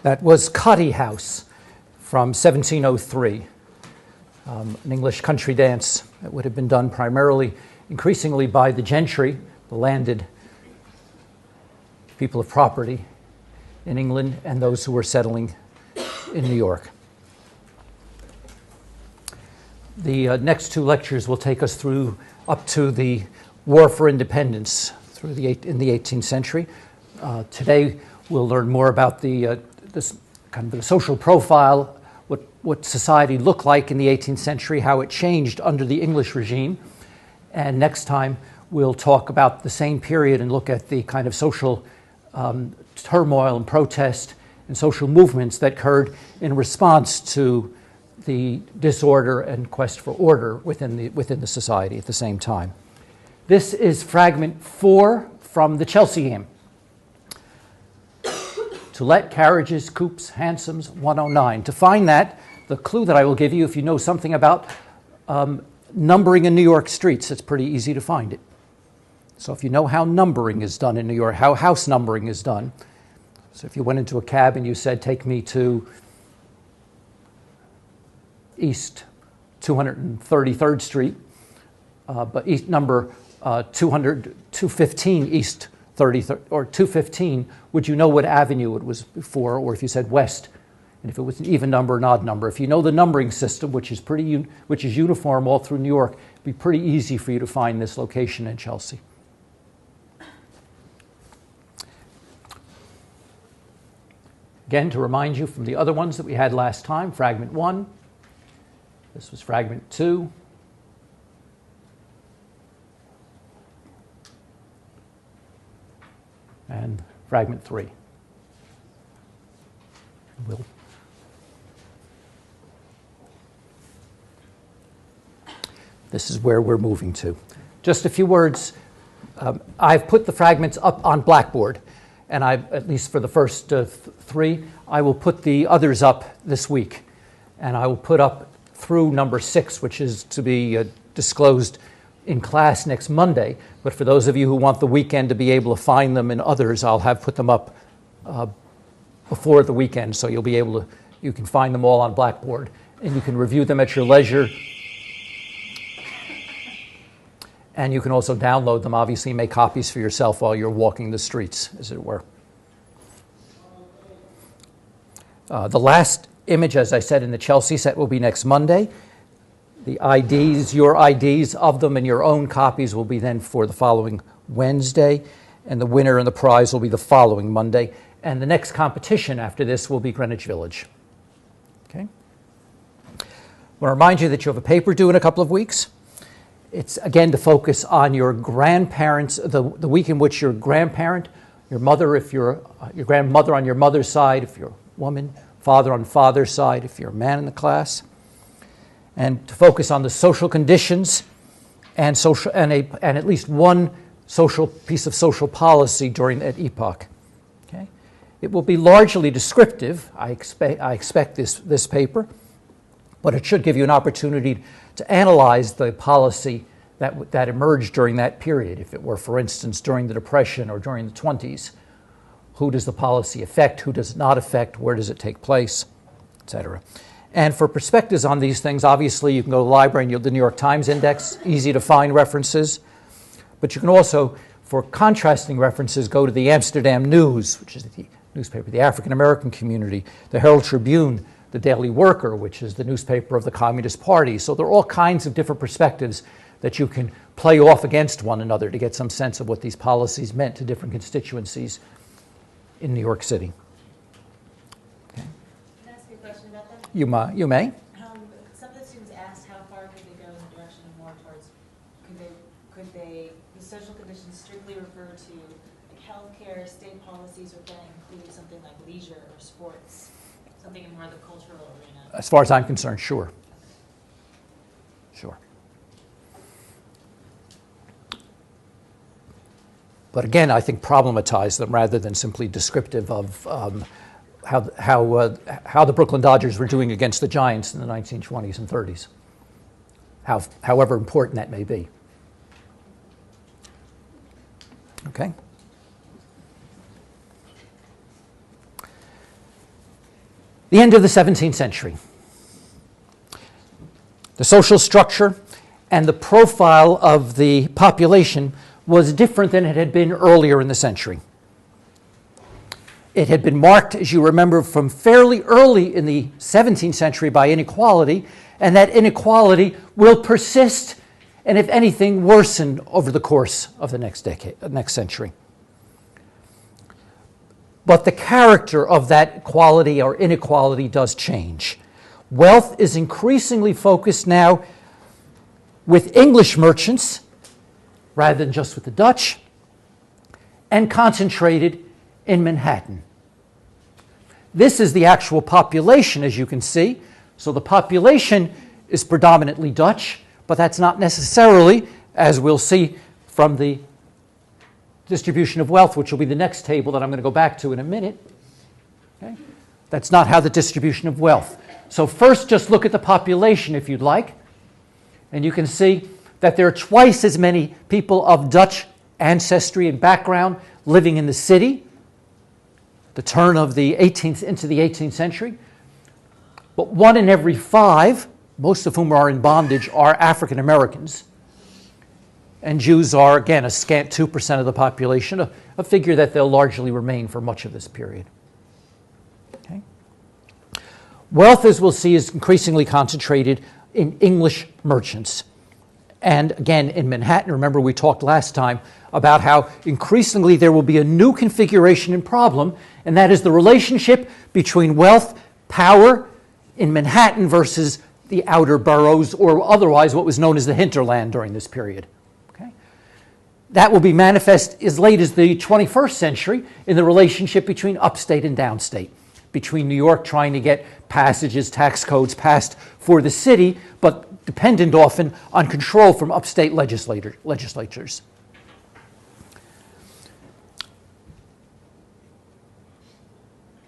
That was Cotty House from 1703, an English country dance that would have been done primarily, increasingly by the gentry, the landed people of property in England, and those who were settling in New York. The next two lectures will take us through up to the War for Independence in the 18th century. Today we'll learn more about this kind of the social profile, what society looked like in the 18th century, how it changed under the English regime. And next time we'll talk about the same period and look at the kind of social turmoil and protest and social movements that occurred in response to the disorder and quest for order within the society at the same time. This is fragment 4 from the Chelsea game. To let carriages, coupes, hansoms, 109. To find that, the clue that I will give you, if you know something about numbering in New York streets, it's pretty easy to find it. So if you know how numbering is done in New York, how house numbering is done, so if you went into a cab and you said, take me to East 233rd Street, but East number 215 East 33rd, or 215, would you know what avenue it was before, or if you said West, and if it was an even number or an odd number. If you know the numbering system, which is uniform all through New York, it'd be pretty easy for you to find this location in Chelsea. Again, to remind you from the other ones that we had last time, fragment 1. This was fragment 2. And fragment 3. This is where we're moving to. Just a few words. I've put the fragments up on Blackboard, and at least for the first 3, I will put the others up this week. And I will put up through number 6, which is to be disclosed in class next Monday. But for those of you who want the weekend to be able to find them in others, I'll have put them up before the weekend, so you'll be able to, you can find them all on Blackboard, and you can review them at your leisure. And you can also download them, obviously, make copies for yourself while you're walking the streets, as it were. The last image, as I said, in the Chelsea set will be next Monday. The IDs, your IDs of them and your own copies will be then for the following Wednesday, and the winner and the prize will be the following Monday. And the next competition after this will be Greenwich Village. Okay? I want to remind you that you have a paper due in a couple of weeks. It's, again, to focus on your grandparents, the week in which your grandparent, your mother, if you're your grandmother on your mother's side, if you're a woman, father on father's side, if you're a man in the class, and to focus on the social conditions and at least one social piece of social policy during that epoch. Okay? It will be largely descriptive, I expect this paper, but it should give you an opportunity to analyze the policy that emerged during that period. If it were, for instance, during the Depression or during the 20s, who does the policy affect, who does it not affect, where does it take place, etc. And for perspectives on these things, obviously you can go to the library and the New York Times Index, easy to find references. But you can also, for contrasting references, go to the Amsterdam News, which is the newspaper of the African American community, the Herald Tribune, the Daily Worker, which is the newspaper of the Communist Party. So there are all kinds of different perspectives that you can play off against one another to get some sense of what these policies meant to different constituencies in New York City. Okay. Can I ask you a question about that? You may. Some of the students asked how far could they go in the direction more towards, could they, the social conditions strictly refer to like healthcare, state policies, or can it include something like leisure or sports? Something in more of the cultural arena? As far as I'm concerned, sure. Sure. But again, I think problematize them rather than simply descriptive of how the Brooklyn Dodgers were doing against the Giants in the 1920s and 30s, however important that may be. Okay? The end of the 17th century. The social structure and the profile of the population was different than it had been earlier in the century. It had been marked, as you remember, from fairly early in the 17th century by inequality, and that inequality will persist and, if anything, worsen over the course of the next century. But the character of that equality or inequality does change. Wealth is increasingly focused now with English merchants rather than just with the Dutch, and concentrated in Manhattan. This is the actual population, as you can see. So the population is predominantly Dutch, but that's not necessarily, as we'll see from the distribution of wealth, which will be the next table that I'm going to go back to in a minute. Okay? That's not how the distribution of wealth. So first, just look at the population, if you'd like. And you can see that there are twice as many people of Dutch ancestry and background living in the city, the turn of the 18th into the 18th century. But 1 in every 5, most of whom are in bondage, are African Americans. And Jews are, again, a scant 2% of the population, a figure that they'll largely remain for much of this period. Okay? Wealth, as we'll see, is increasingly concentrated in English merchants. And again, in Manhattan, remember we talked last time about how increasingly there will be a new configuration and problem, and that is the relationship between wealth, power in Manhattan versus the outer boroughs, or otherwise what was known as the hinterland during this period. Okay? That will be manifest as late as the 21st century in the relationship between upstate and downstate, between New York trying to get passages, tax codes passed for the city, but dependent often on control from upstate legislatures.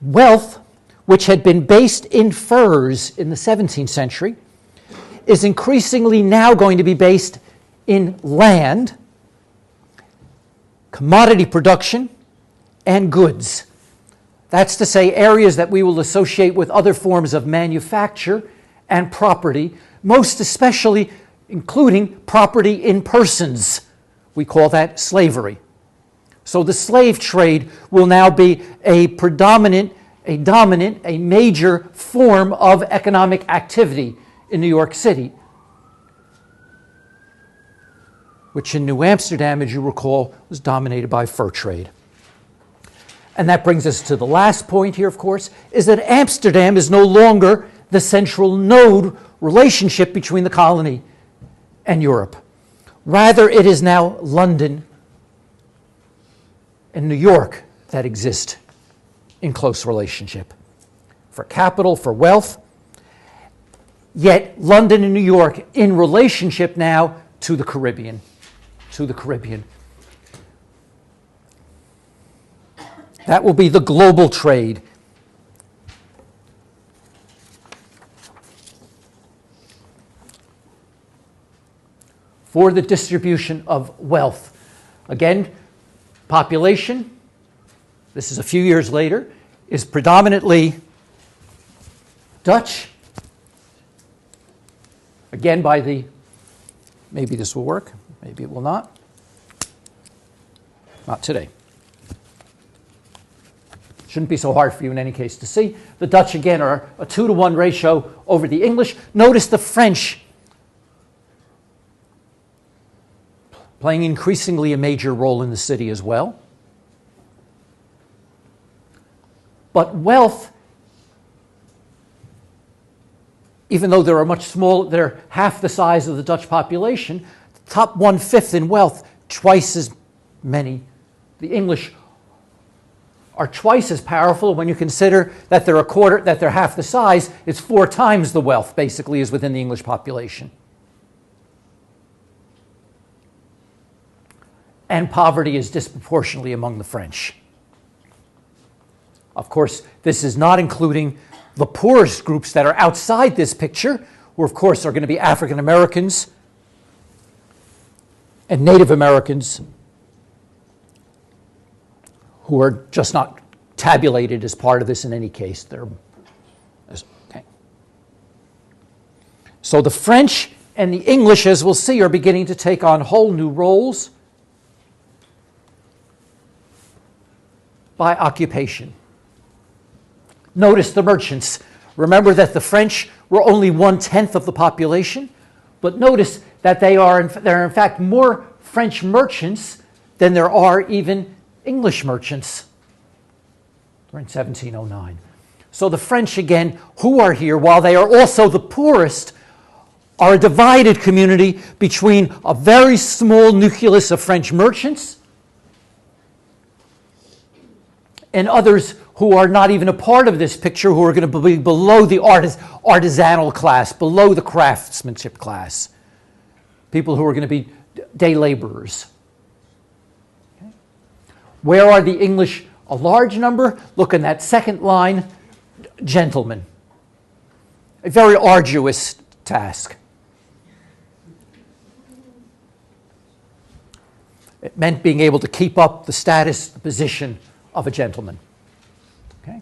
Wealth, which had been based in furs in the 17th century, is increasingly now going to be based in land, commodity production, and goods. That's to say, areas that we will associate with other forms of manufacture and property, most especially including property in persons. We call that slavery. So the slave trade will now be a dominant, a major form of economic activity in New York City, which in New Amsterdam, as you recall, was dominated by fur trade. And that brings us to the last point here, of course, is that Amsterdam is no longer the central node relationship between the colony and Europe. Rather, it is now London and New York that exist in close relationship for capital, for wealth. Yet London and New York in relationship now to the Caribbean, That will be the global trade. For the distribution of wealth. Again, population, this is a few years later, is predominantly Dutch. Again, maybe this will work, maybe it will not. Not today. Shouldn't be so hard for you in any case to see. The Dutch, again, are a 2-to-1 ratio over the English. Notice the French playing increasingly a major role in the city as well. But wealth, even though they're they're half the size of the Dutch population, the top 1/5 in wealth, twice as many. The English are twice as powerful when you consider that they're half the size. It's 4 times the wealth, basically, is within the English population. And poverty is disproportionately among the French. Of course, this is not including the poorest groups that are outside this picture, who, of course, are going to be African Americans and Native Americans, who are just not tabulated as part of this in any case. They're So the French and the English, as we'll see, are beginning to take on whole new roles by occupation. Notice the merchants. Remember that the French were only 1/10 of the population, but notice that there are in fact more French merchants than there are even English merchants. We're in 1709. So the French, again, who are here, while they are also the poorest, are a divided community between a very small nucleus of French merchants and others who are not even a part of this picture, who are going to be below the artisanal class, below the craftsmanship class. People who are going to be day laborers. Okay. Where are the English? A large number. Look in that second line, gentlemen. A very arduous task. It meant being able to keep up the status, the position of a gentleman. Okay?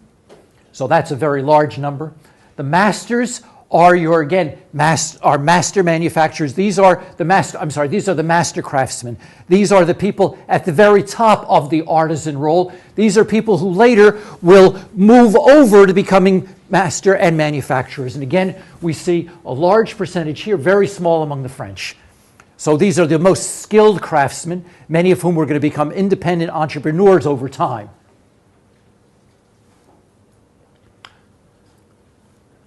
So that's a very large number. The masters are your, again, master manufacturers. These are the master craftsmen. These are the people at the very top of the artisan role. These are people who later will move over to becoming master and manufacturers. And again, we see a large percentage here, very small among the French. So these are the most skilled craftsmen, many of whom are going to become independent entrepreneurs over time.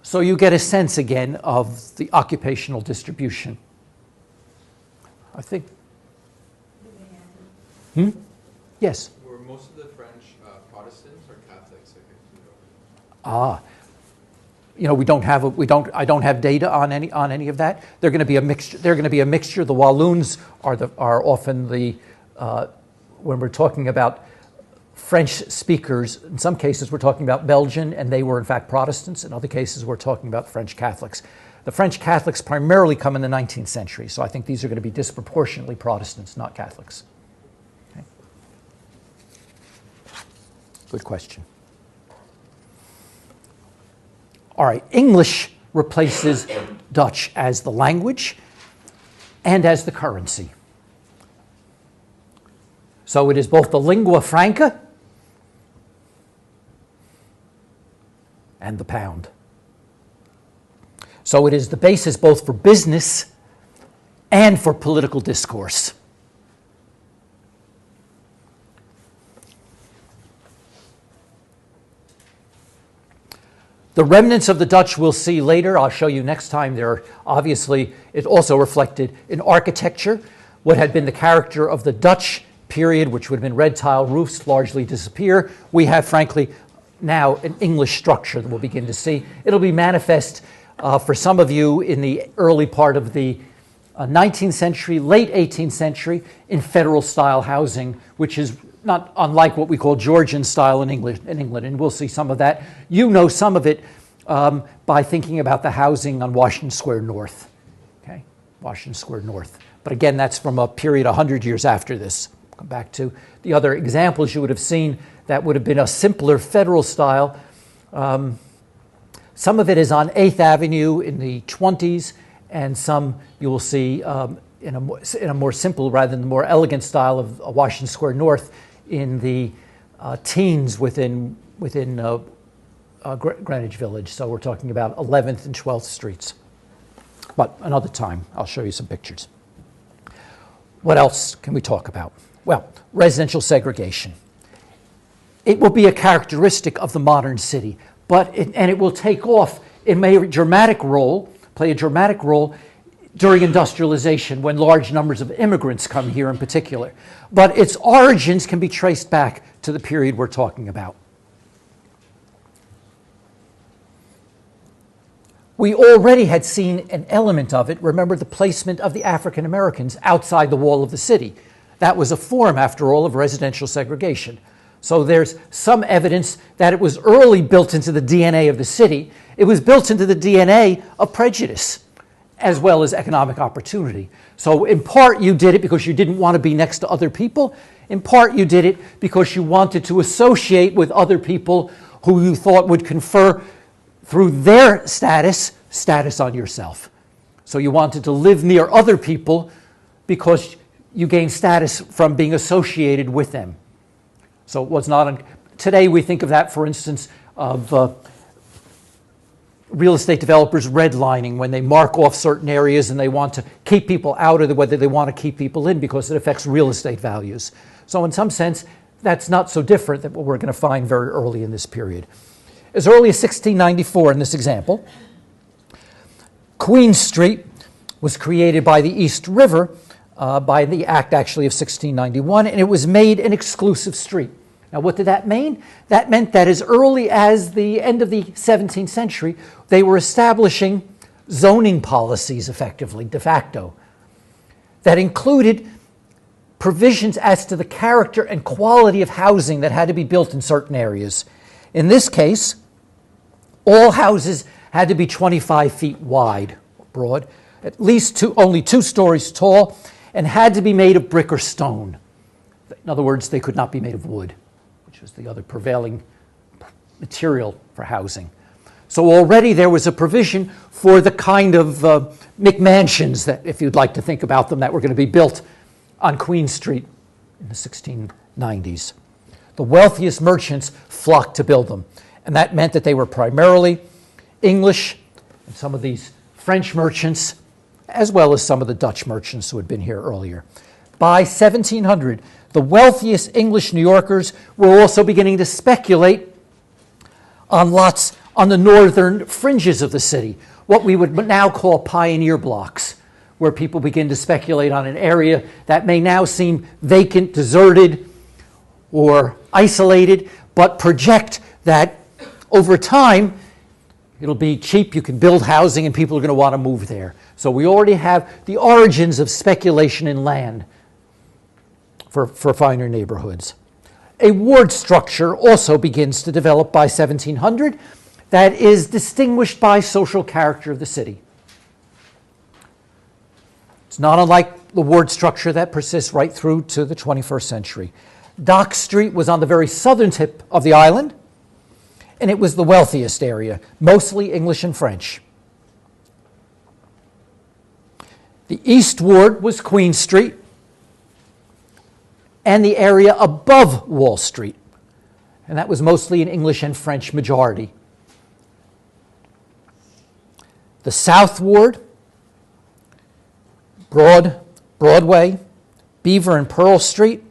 So you get a sense again of the occupational distribution. I think. Yes. Were most of the French Protestants or Catholics? I don't have data on any of that. They're going to be a mixture. They're going to be a mixture. The Walloons are often the when we're talking about French speakers, in some cases we're talking about Belgian, and they were in fact Protestants. In other cases we're talking about French Catholics. The French Catholics primarily come in the 19th century, so I think these are going to be disproportionately Protestants, not Catholics. Okay. Good question. All right, English replaces Dutch as the language and as the currency. So it is both the lingua franca and the pound. So it is the basis both for business and for political discourse. The remnants of the Dutch we'll see later. I'll show you next time. They're obviously, it also reflected in architecture. What had been the character of the Dutch period, which would have been red tile roofs, largely disappear. We have, frankly, now an English structure that we'll begin to see. It'll be manifest for some of you in the early part of the 19th century, late 18th century, in federal-style housing, which is not unlike what we call Georgian style in England, and we'll see some of that. You know some of it by thinking about the housing on Washington Square North. Okay, Washington Square North. But again, that's from a period 100 years after this. Come back to the other examples you would have seen that would have been a simpler federal style. Some of it is on 8th Avenue in the 20s, and some you will see in a more simple rather than the more elegant style of Washington Square North in the teens within Greenwich Village. So we're talking about 11th and 12th Streets. But another time, I'll show you some pictures. What else can we talk about? Well, residential segregation. It will be a characteristic of the modern city, and it will take off. It may play a dramatic role during industrialization when large numbers of immigrants come here in particular. But its origins can be traced back to the period we're talking about. We already had seen an element of it. Remember the placement of the African Americans outside the wall of the city. That was a form, after all, of residential segregation. So there's some evidence that it was early built into the DNA of the city. It was built into the DNA of prejudice, as well as economic opportunity. So in part you did it because you didn't want to be next to other people. In part you did it because you wanted to associate with other people who you thought would confer through their status on yourself. So you wanted to live near other people because you gained status from being associated with them. So it was not, today we think of that, for instance, of real estate developers redlining when they mark off certain areas and they want to keep people out of whether they want to keep people in because it affects real estate values. So in some sense, that's not so different than what we're going to find very early in this period. As early as 1694 in this example, Queen Street was created by the East River by the Act actually of 1691, and it was made an exclusive street. Now, what did that mean? That meant that as early as the end of the 17th century, they were establishing zoning policies effectively, de facto, that included provisions as to the character and quality of housing that had to be built in certain areas. In this case, all houses had to be 25 feet wide, broad, at least only 2 stories tall, and had to be made of brick or stone. In other words, they could not be made of wood, which was the other prevailing material for housing. So already there was a provision for the kind of McMansions that, if you'd like to think about them, that were going to be built on Queen Street in the 1690s. The wealthiest merchants flocked to build them, and that meant that they were primarily English and some of these French merchants, as well as some of the Dutch merchants who had been here earlier. By 1700, the wealthiest English New Yorkers were also beginning to speculate on lots on the northern fringes of the city, what we would now call pioneer blocks, where people begin to speculate on an area that may now seem vacant, deserted, or isolated, but project that over time it'll be cheap, you can build housing, and people are going to want to move there. So we already have the origins of speculation in land for finer neighborhoods. A ward structure also begins to develop by 1700 that is distinguished by social character of the city. It's not unlike the ward structure that persists right through to the 21st century. Dock Street was on the very southern tip of the island, and it was the wealthiest area, mostly English and French. The East Ward was Queen Street and the area above Wall Street, and that was mostly an English and French majority. The South Ward, Broadway, Beaver and Pearl Street.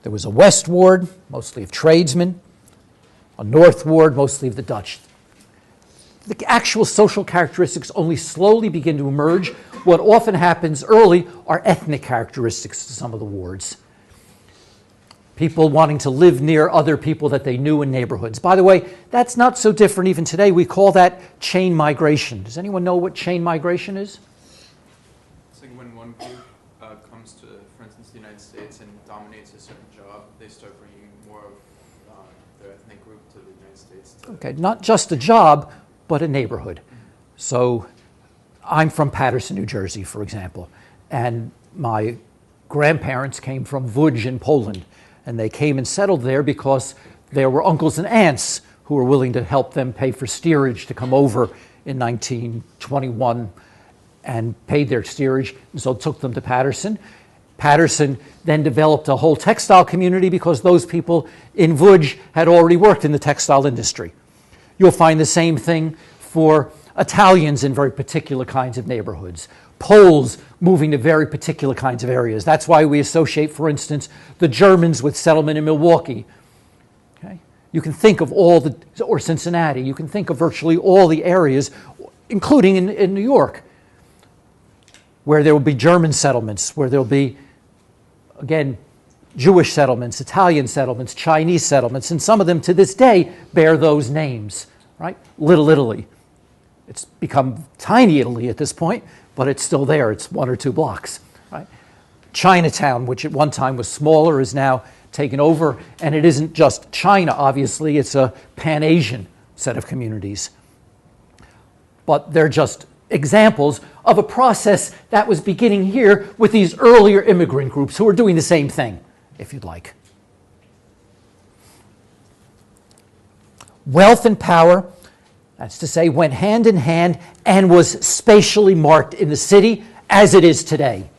There was a West Ward, mostly of tradesmen, a North Ward, mostly of the Dutch. The actual social characteristics only slowly begin to emerge. What often happens early are ethnic characteristics to some of the wards. People wanting to live near other people that they knew in neighborhoods. By the way, that's not so different even today. We call that chain migration. Does anyone know what chain migration is? It's like when one group comes to, for instance, the United States and dominates a certain job, they start bringing more of their ethnic group to the United States. Okay, not just a job, but a neighborhood. So I'm from Paterson, New Jersey, for example, and my grandparents came from Łódź in Poland, and they came and settled there because there were uncles and aunts who were willing to help them pay for steerage to come over in 1921 and paid their steerage, and so it took them to Paterson. Paterson then developed a whole textile community because those people in Łódź had already worked in the textile industry. You'll find the same thing for Italians in very particular kinds of neighborhoods. Poles moving to very particular kinds of areas. That's why we associate, for instance, the Germans with settlement in Milwaukee. Okay? You can think of or Cincinnati, you can think of virtually all the areas, including in New York, where there will be German settlements, where there will be, again, Jewish settlements, Italian settlements, Chinese settlements, and some of them to this day bear those names, right? Little Italy. It's become tiny Italy at this point, but it's still there. It's 1 or 2 blocks, right? Chinatown, which at one time was smaller, is now taken over, and it isn't just China, obviously. It's a Pan-Asian set of communities. But they're just examples of a process that was beginning here with these earlier immigrant groups who were doing the same thing, if you'd like. Wealth and power That's to say, went hand in hand and was spatially marked in the city as it is today.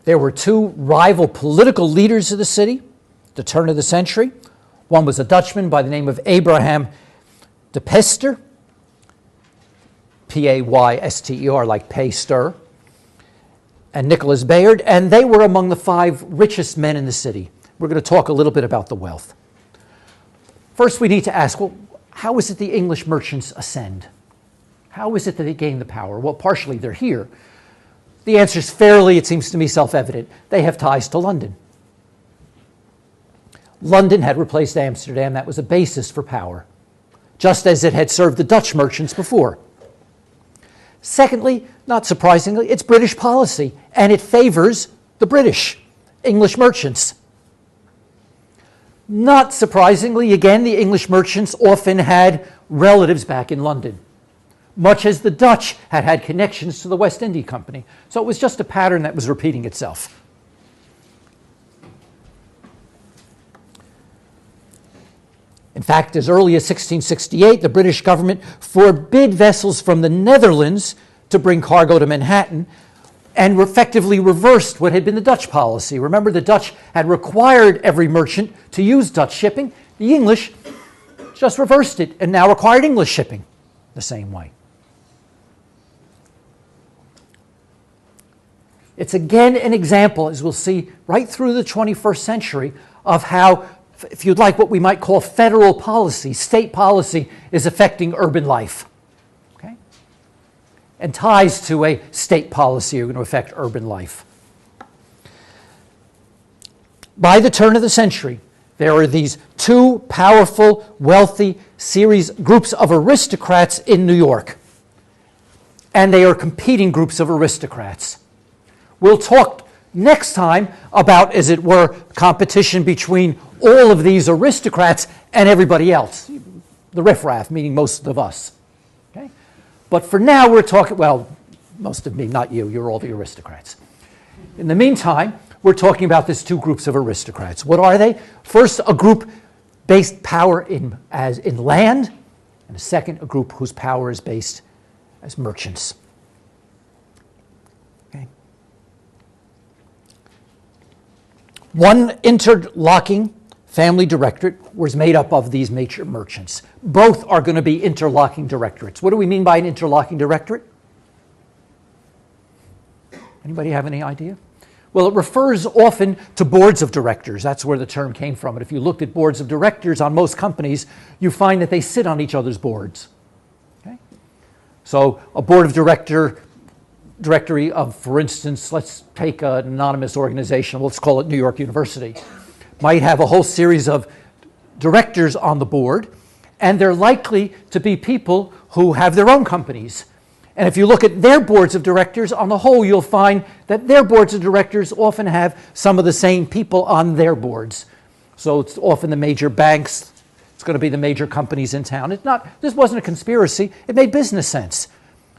There were two rival political leaders of the city at the turn of the century. One was a Dutchman by the name of Abraham de Peyster, P-A-Y-S-T-E-R, like pay-stir, and Nicholas Bayard, and they were among the 5 richest men in the city. We're going to talk a little bit about the wealth. First, we need to ask, well, how is it the English merchants ascend? How is it that they gain the power? Well, partially they're here. The answer is fairly, it seems to me, self-evident. They have ties to London. London had replaced Amsterdam. That was a basis for power, just as it had served the Dutch merchants before. Secondly, not surprisingly, it's British policy, and it favors the British, English merchants. Not surprisingly, again, the English merchants often had relatives back in London, much as the Dutch had had connections to the West India Company. So it was just a pattern that was repeating itself. In fact, as early as 1668, the British government forbid vessels from the Netherlands to bring cargo to Manhattan and effectively reversed what had been the Dutch policy. Remember, the Dutch had required every merchant to use Dutch shipping. The English just reversed it and now required English shipping the same way. It's again an example, as we'll see right through the 21st century, of how, if you'd like, what we might call federal policy, state policy, is affecting urban life. Okay? And ties to a state policy are going to affect urban life. By the turn of the century, there are these 2 powerful, wealthy groups of aristocrats in New York. And they are competing groups of aristocrats. We'll talk next time about, as it were, competition between all of these aristocrats and everybody else, the riffraff, meaning most of us. Okay? But for now, we're talking, well, most of me, not you, you're all the aristocrats. In the meantime, we're talking about these 2 groups of aristocrats. What are they? First, a group based power in land, and a second, a group whose power is based as merchants. One interlocking family directorate was made up of these major merchants. Both are going to be interlocking directorates. What do we mean by an interlocking directorate? Anybody have any idea? Well, it refers often to boards of directors. That's where the term came from. And if you looked at boards of directors on most companies, you find that they sit on each other's boards. Okay? So a board of directory of, for instance, let's take an anonymous organization, let's call it New York University, might have a whole series of directors on the board, and they're likely to be people who have their own companies. And if you look at their boards of directors, on the whole, you'll find that their boards of directors often have some of the same people on their boards. So it's often the major banks, it's going to be the major companies in town. This wasn't a conspiracy, it made business sense.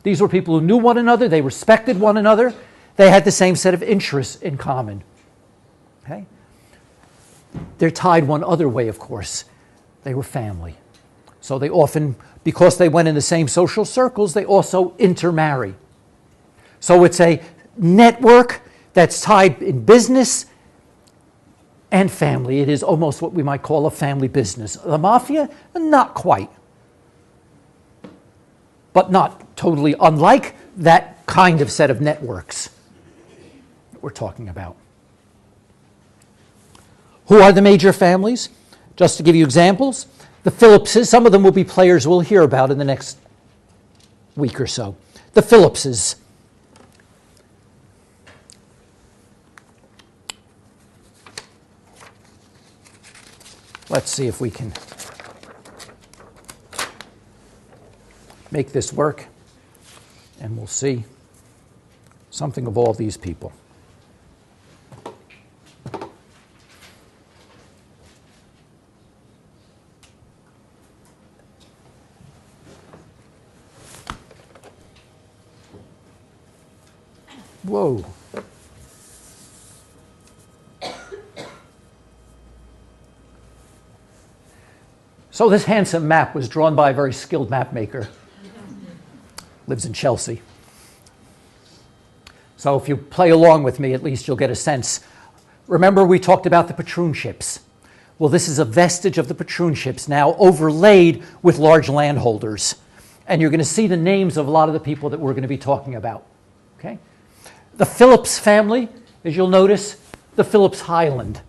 These were people who knew one another, they respected one another, they had the same set of interests in common. Okay? They're tied one other way, of course. They were family. So they often, because they went in the same social circles, they also intermarry. So it's a network that's tied in business and family. It is almost what we might call a family business. The mafia, not quite. But not totally unlike that kind of set of networks that we're talking about. Who are the major families? Just to give you examples, the Phillipses, some of them will be players we'll hear about in the next week or so. The Phillipses. Let's see if we can make this work, and we'll see something of all these people. Whoa. So this handsome map was drawn by a very skilled map maker. Lives in Chelsea. So if you play along with me, at least you'll get a sense. Remember we talked about the patroonships. Well, this is a vestige of the patroonships now overlaid with large landholders. And you're going to see the names of a lot of the people that we're going to be talking about. Okay? The Phillips family, as you'll notice, the Phillips Highland,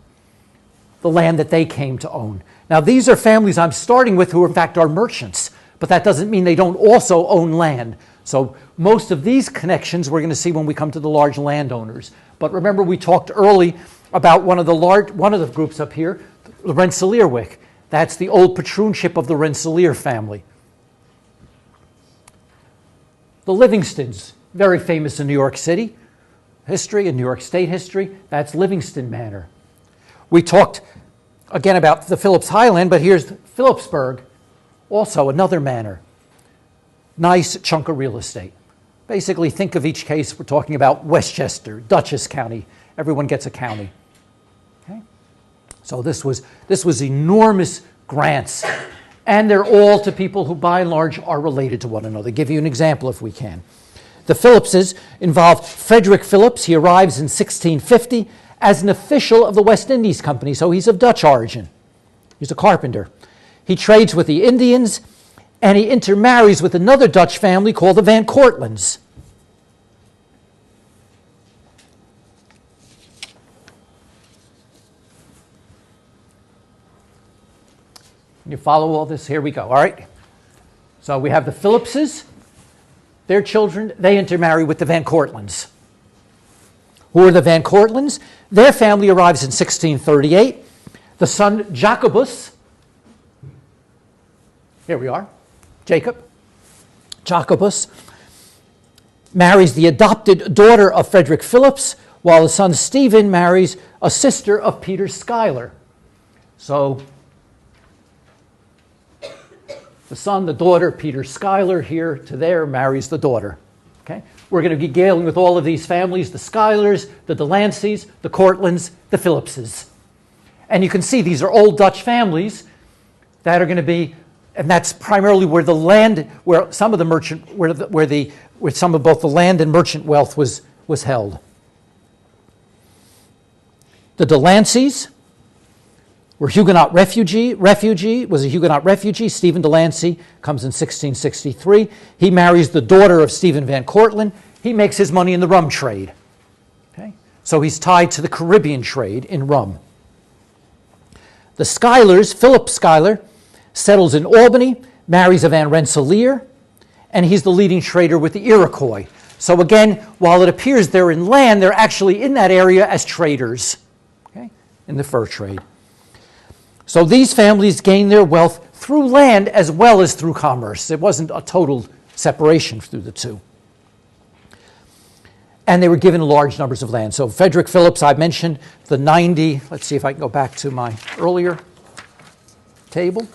the land that they came to own. Now, these are families I'm starting with who, in fact, are merchants, but that doesn't mean they don't also own land. So most of these connections we're going to see when we come to the large landowners. But remember, we talked early about one of the groups up here, the Rensselaerwick. That's the old patroonship of the Rensselaer family. The Livingstons, very famous in New York City history and New York State history. That's Livingston Manor. We talked again about the Phillips Highland, but here's Phillipsburg, also another manor. Nice chunk of real estate. Basically, think of each case, we're talking about Westchester, Dutchess County. Everyone gets a county. Okay? So this was enormous grants. And they're all to people who, by and large, are related to one another. Give you an example if we can. The Phillipses involved Frederick Phillips. He arrives in 1650 as an official of the West Indies Company, so he's of Dutch origin. He's a carpenter. He trades with the Indians, and he intermarries with another Dutch family called the Van Cortlands. You follow all this? Here we go, all right? So we have the Phillipses. Their children, they intermarry with the Van Cortlands. Who are the Van Cortlands? Their family arrives in 1638. The son, Jacobus, here we are, Jacobus, marries the adopted daughter of Frederick Phillips, while the son, Stephen, marries a sister of Peter Schuyler. So the son, the daughter, Peter Schuyler, here to there, marries the daughter. Okay? We're going to be dealing with all of these families, the Schuylers, the Delanceys, the Cortlands, the Phillipses. And you can see these are old Dutch families that are going to be, and that's primarily where the land, where some of the merchant, where some of both the land and merchant wealth was held. The Delanceys were Huguenot was a Huguenot refugee. Stephen Delancey comes in 1663. He marries the daughter of Stephen Van Cortlandt. He makes his money in the rum trade. Okay? So he's tied to the Caribbean trade in rum. The Schuylers, Philip Schuyler, settles in Albany, marries a Van Rensselaer, and he's the leading trader with the Iroquois. So again, while it appears they're in land, they're actually in that area as traders, okay, in the fur trade. So these families gained their wealth through land as well as through commerce. It wasn't a total separation through the two. And they were given large numbers of land. So Frederick Phillips, I mentioned, the 90, let's see if I can go back to my earlier table,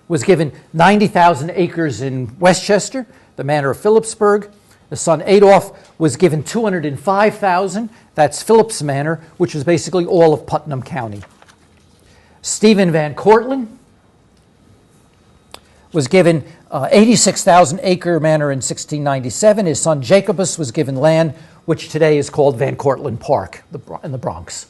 was given 90,000 acres in Westchester, the manor of Phillipsburg. The son Adolph was given 205,000. That's Phillips Manor, which was basically all of Putnam County. Stephen Van Cortlandt was given 86,000 acre manor in 1697. His son Jacobus was given land, which today is called Van Cortlandt Park in the Bronx.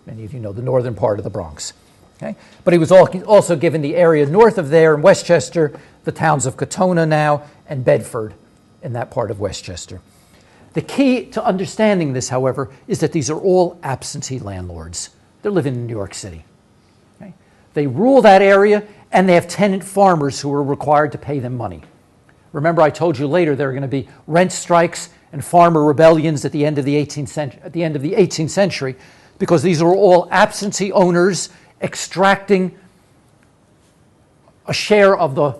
Many of you know the northern part of the Bronx. Okay? But he was also given the area north of there in Westchester, the towns of Katona now, and Bedford in that part of Westchester. The key to understanding this, however, is that these are all absentee landlords. They're living in New York City. Okay? They rule that area, and they have tenant farmers who are required to pay them money. Remember, I told you later there are going to be rent strikes and farmer rebellions at the end of the 18th century, because these are all absentee owners extracting a share of the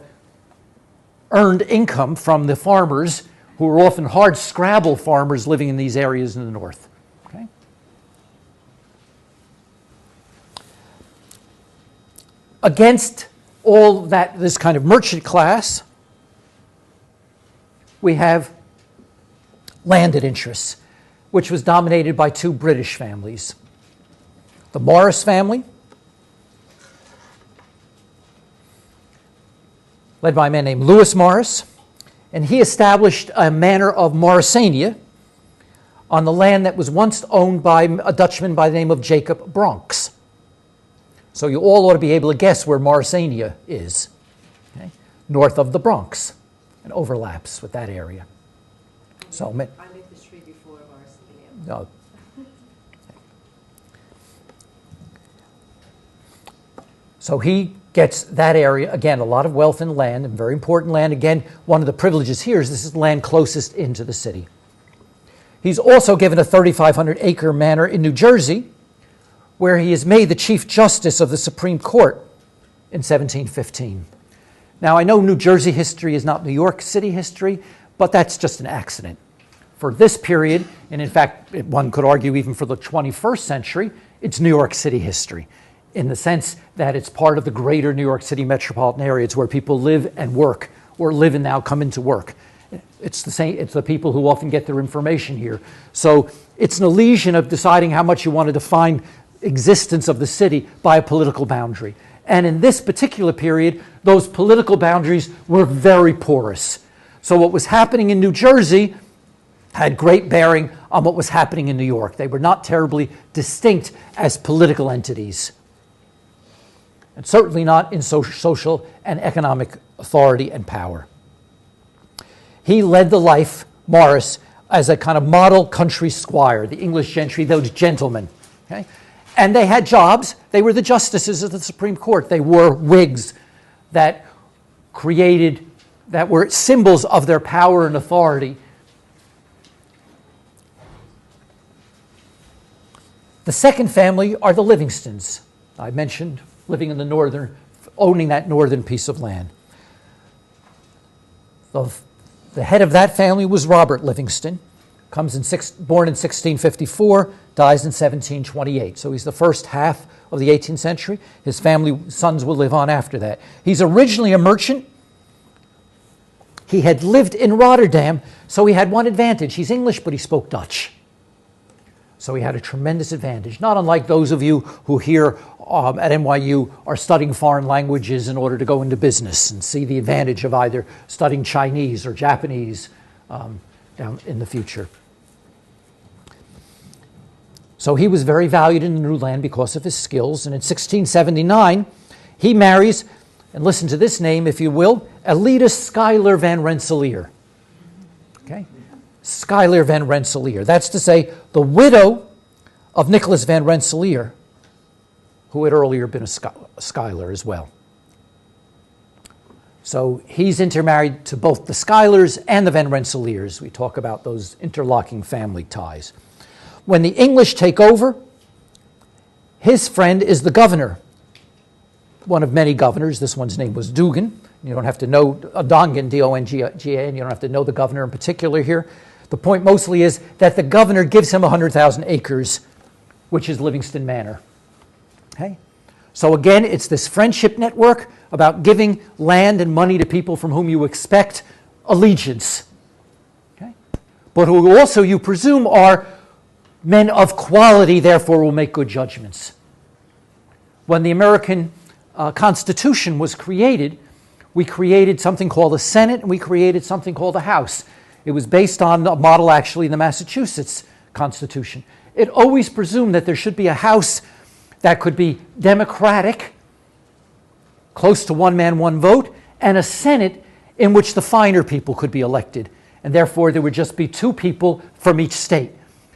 earned income from the farmers, who are often hard scrabble farmers living in these areas in the north. Okay? Against all that, this kind of merchant class, we have landed interests, which was dominated by two British families. The Morris family, led by a man named Lewis Morris, and he established a manor of Morrisania on the land that was once owned by a Dutchman by the name of Jacob Bronx. So you all ought to be able to guess where Morrisania is, okay? North of the Bronx, and overlaps with that area. So, I lived the street before Morrisania. no. So he gets that area, again, a lot of wealth and land, and very important land. Again, one of the privileges here is this is land closest into the city. He's also given a 3,500-acre manor in New Jersey, where he is made the Chief Justice of the Supreme Court in 1715. Now, I know New Jersey history is not New York City history, but that's just an accident. For this period, and in fact, one could argue even for the 21st century, it's New York City history, in the sense that it's part of the greater New York City metropolitan area. It's where people live and work, or live and now come into work. It's the same. It's the people who often get their information here. So it's an illusion of deciding how much you want to define existence of the city by a political boundary. And in this particular period, those political boundaries were very porous. So what was happening in New Jersey had great bearing on what was happening in New York. They were not terribly distinct as political entities, and certainly not in social and economic authority and power. He led the life, Morris, as a kind of model country squire, the English gentry, those gentlemen. Okay? And they had jobs. They were the justices of the Supreme Court. They wore wigs that were symbols of their power and authority. The second family are the Livingstons. I mentioned living in the owning that northern piece of land. The head of that family was Robert Livingston, born in 1654, dies in 1728. So he's the first half of the 18th century. His sons will live on after that. He's originally a merchant. He had lived in Rotterdam, so he had one advantage. He's English, but he spoke Dutch. So he had a tremendous advantage, not unlike those of you who here at NYU are studying foreign languages in order to go into business and see the advantage of either studying Chinese or Japanese down in the future. So he was very valued in the new land because of his skills. And in 1679, he marries, and listen to this name, if you will, Alida Schuyler van Rensselaer. Okay? Schuyler van Rensselaer. That's to say, the widow of Nicholas van Rensselaer, who had earlier been a Schuyler as well. So he's intermarried to both the Schuylers and the Van Rensselaers. We talk about those interlocking family ties. When the English take over, his friend is the governor, one of many governors. This one's name was Dugan. You don't have to know Dongan, D-O-N-G-A-N. You don't have to know the governor in particular here. The point mostly is that the governor gives him 100,000 acres, which is Livingston Manor. Okay? So again, it's this friendship network about giving land and money to people from whom you expect allegiance. Okay? But who also you presume are men of quality, therefore will make good judgments. When the American Constitution was created, we created something called a Senate and we created something called a House. It was based on a model actually in the Massachusetts Constitution. It always presumed that there should be a House that could be democratic, close to one man, one vote, and a Senate in which the finer people could be elected. And therefore there would just be two people from each state,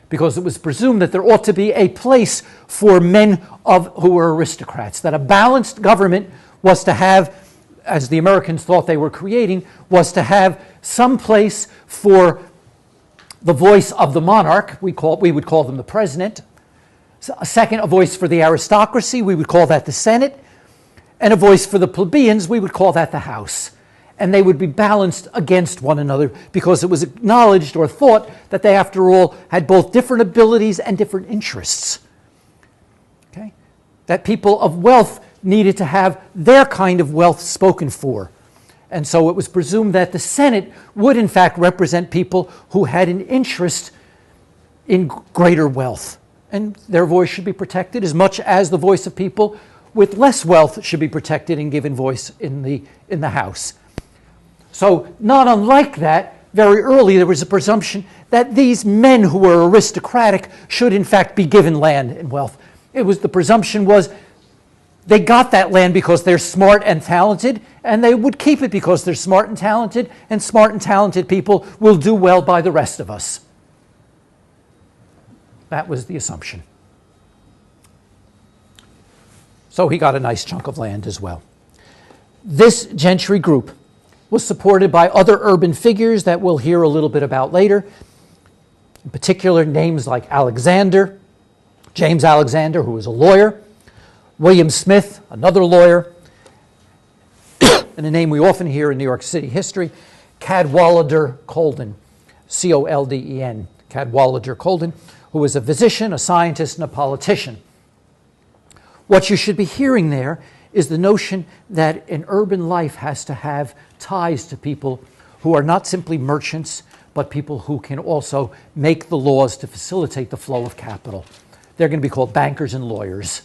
because it was presumed that there ought to be a place for men who were aristocrats, that a balanced government was to have, as the Americans thought they were creating, was to have some place for the voice of the monarch. We would call them the president. A second, a voice for the aristocracy. We would call that the Senate. And a voice for the plebeians. We would call that the House. And they would be balanced against one another because it was acknowledged or thought that they, after all, had both different abilities and different interests. Okay? That people of wealth needed to have their kind of wealth spoken for. And so it was presumed that the Senate would, in fact, represent people who had an interest in greater wealth. And their voice should be protected as much as the voice of people with less wealth should be protected and given voice in the House. So not unlike that, very early there was a presumption that these men who were aristocratic should in fact be given land and wealth. The presumption was they got that land because they're smart and talented, and they would keep it because they're smart and talented people will do well by the rest of us. That was the assumption. So he got a nice chunk of land as well. This gentry group was supported by other urban figures that we'll hear a little bit about later. In particular, names like Alexander, James Alexander, who was a lawyer, William Smith, another lawyer, and a name we often hear in New York City history, Cadwallader Colden, C-O-L-D-E-N, Cadwallader Colden, who was a physician, a scientist, and a politician. What you should be hearing there is the notion that an urban life has to have ties to people who are not simply merchants, but people who can also make the laws to facilitate the flow of capital. They're going to be called bankers and lawyers.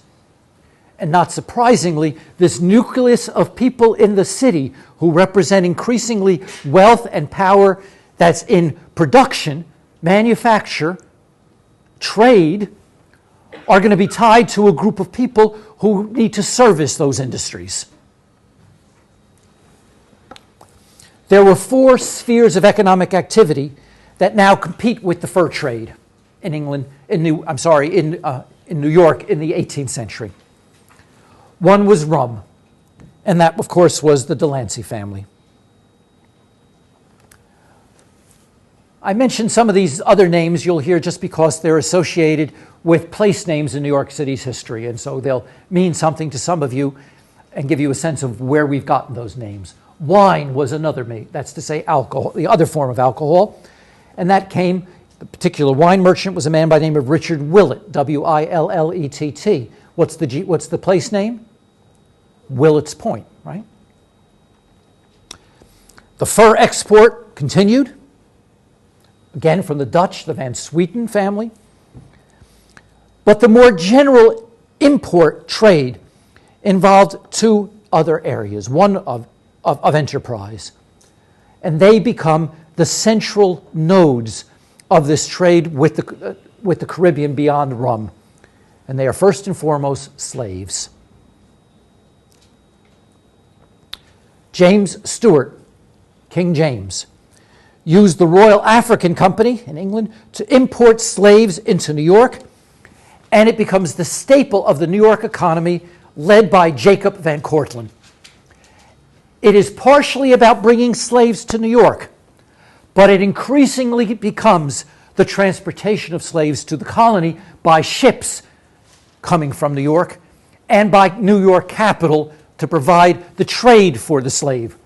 And not surprisingly, this nucleus of people in the city who represent increasingly wealth and power that's in production, manufacture, trade, are going to be tied to a group of people who need to service those industries. There were 4 spheres of economic activity that now compete with the fur trade in England, in New York in the 18th century. One was rum, and that, of course, was the Delancey family. I mentioned some of these other names you'll hear just because they're associated with place names in New York City's history, and so they'll mean something to some of you and give you a sense of where we've gotten those names. Wine was another, that's to say alcohol, the other form of alcohol, and that came, the particular wine merchant was a man by the name of Richard Willett, W-I-L-L-E-T-T. What's the place name? Willett's Point, right? The fur export continued, again from the Dutch, the Van Swieten family. But the more general import trade involved 2 other areas, one of enterprise. And they become the central nodes of this trade with the Caribbean beyond rum. And they are first and foremost slaves. James Stuart, King James, used the Royal African Company in England to import slaves into New York, and it becomes the staple of the New York economy led by Jacob Van Cortlandt. It is partially about bringing slaves to New York, but it increasingly becomes the transportation of slaves to the colony by ships coming from New York and by New York capital to provide the trade for the slave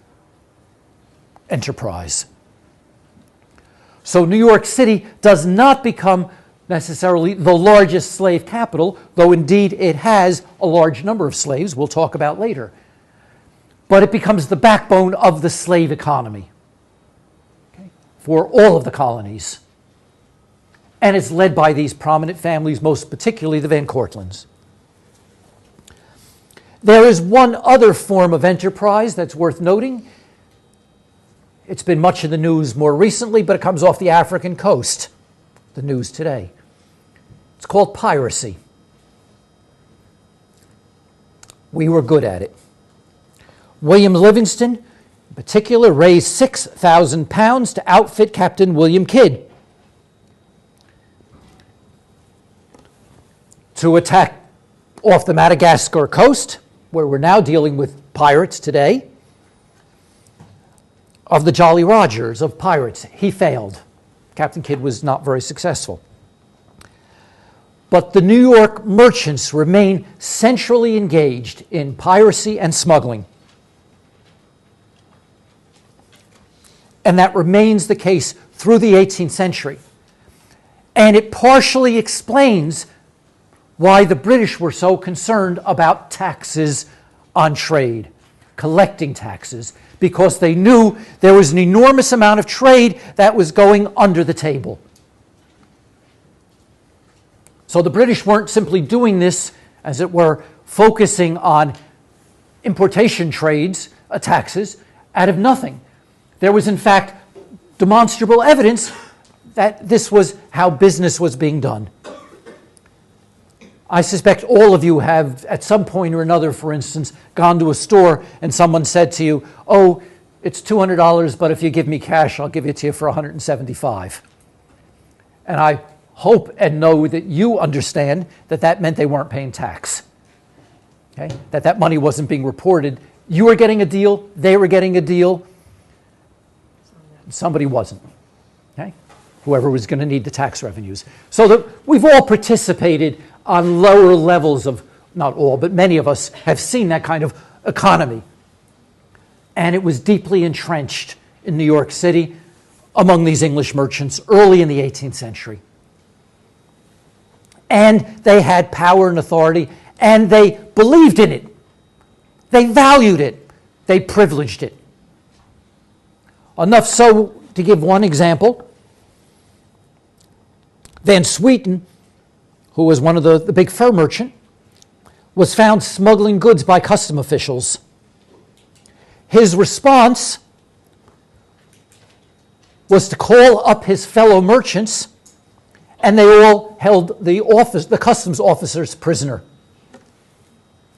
enterprise. So New York City does not become necessarily the largest slave capital, though indeed it has a large number of slaves, we'll talk about later. But it becomes the backbone of the slave economy, okay, for all of the colonies. And it's led by these prominent families, most particularly the Van Cortlandts. There is one other form of enterprise that's worth noting. It's been much in the news more recently, but it comes off the African coast, the news today. It's called piracy. We were good at it. William Livingston, in particular, raised £6,000 to outfit Captain William Kidd to attack off the Madagascar coast, where we're now dealing with pirates today, of the Jolly Rogers, of pirates. He failed. Captain Kidd was not very successful. But the New York merchants remain centrally engaged in piracy and smuggling. And that remains the case through the 18th century. And it partially explains why the British were so concerned about taxes on trade, collecting taxes, because they knew there was an enormous amount of trade that was going under the table. So the British weren't simply doing this, as it were, focusing on importation trades, taxes, out of nothing. There was, in fact, demonstrable evidence that this was how business was being done. I suspect all of you have, at some point or another, for instance, gone to a store and someone said to you, oh, it's $200, but if you give me cash, I'll give it to you for $175. And I hope and know that you understand that that meant they weren't paying tax. Okay? That money wasn't being reported. You were getting a deal, they were getting a deal, somebody wasn't. Okay? Whoever was going to need the tax revenues. So that we've all participated on lower levels of, not all, but many of us have seen that kind of economy. And it was deeply entrenched in New York City among these English merchants early in the 18th century. And they had power and authority, and they believed in it. They valued it. They privileged it. Enough so to give one example. Van Swieten, who was one of the big fur merchant, was found smuggling goods by custom officials. His response was to call up his fellow merchants, and they all held the customs officers prisoner.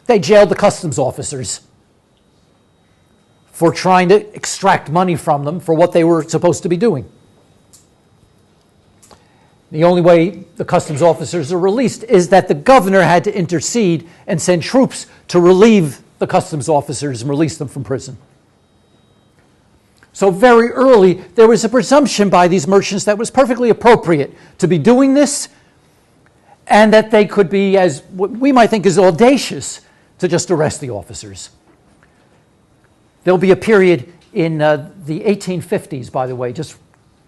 They jailed the customs officers for trying to extract money from them for what they were supposed to be doing. The only way the customs officers are released is that the governor had to intercede and send troops to relieve the customs officers and release them from prison. So very early, there was a presumption by these merchants that was perfectly appropriate to be doing this, and that they could be, as what we might think is audacious, to just arrest the officers. There'll be a period in the 1850s, by the way, just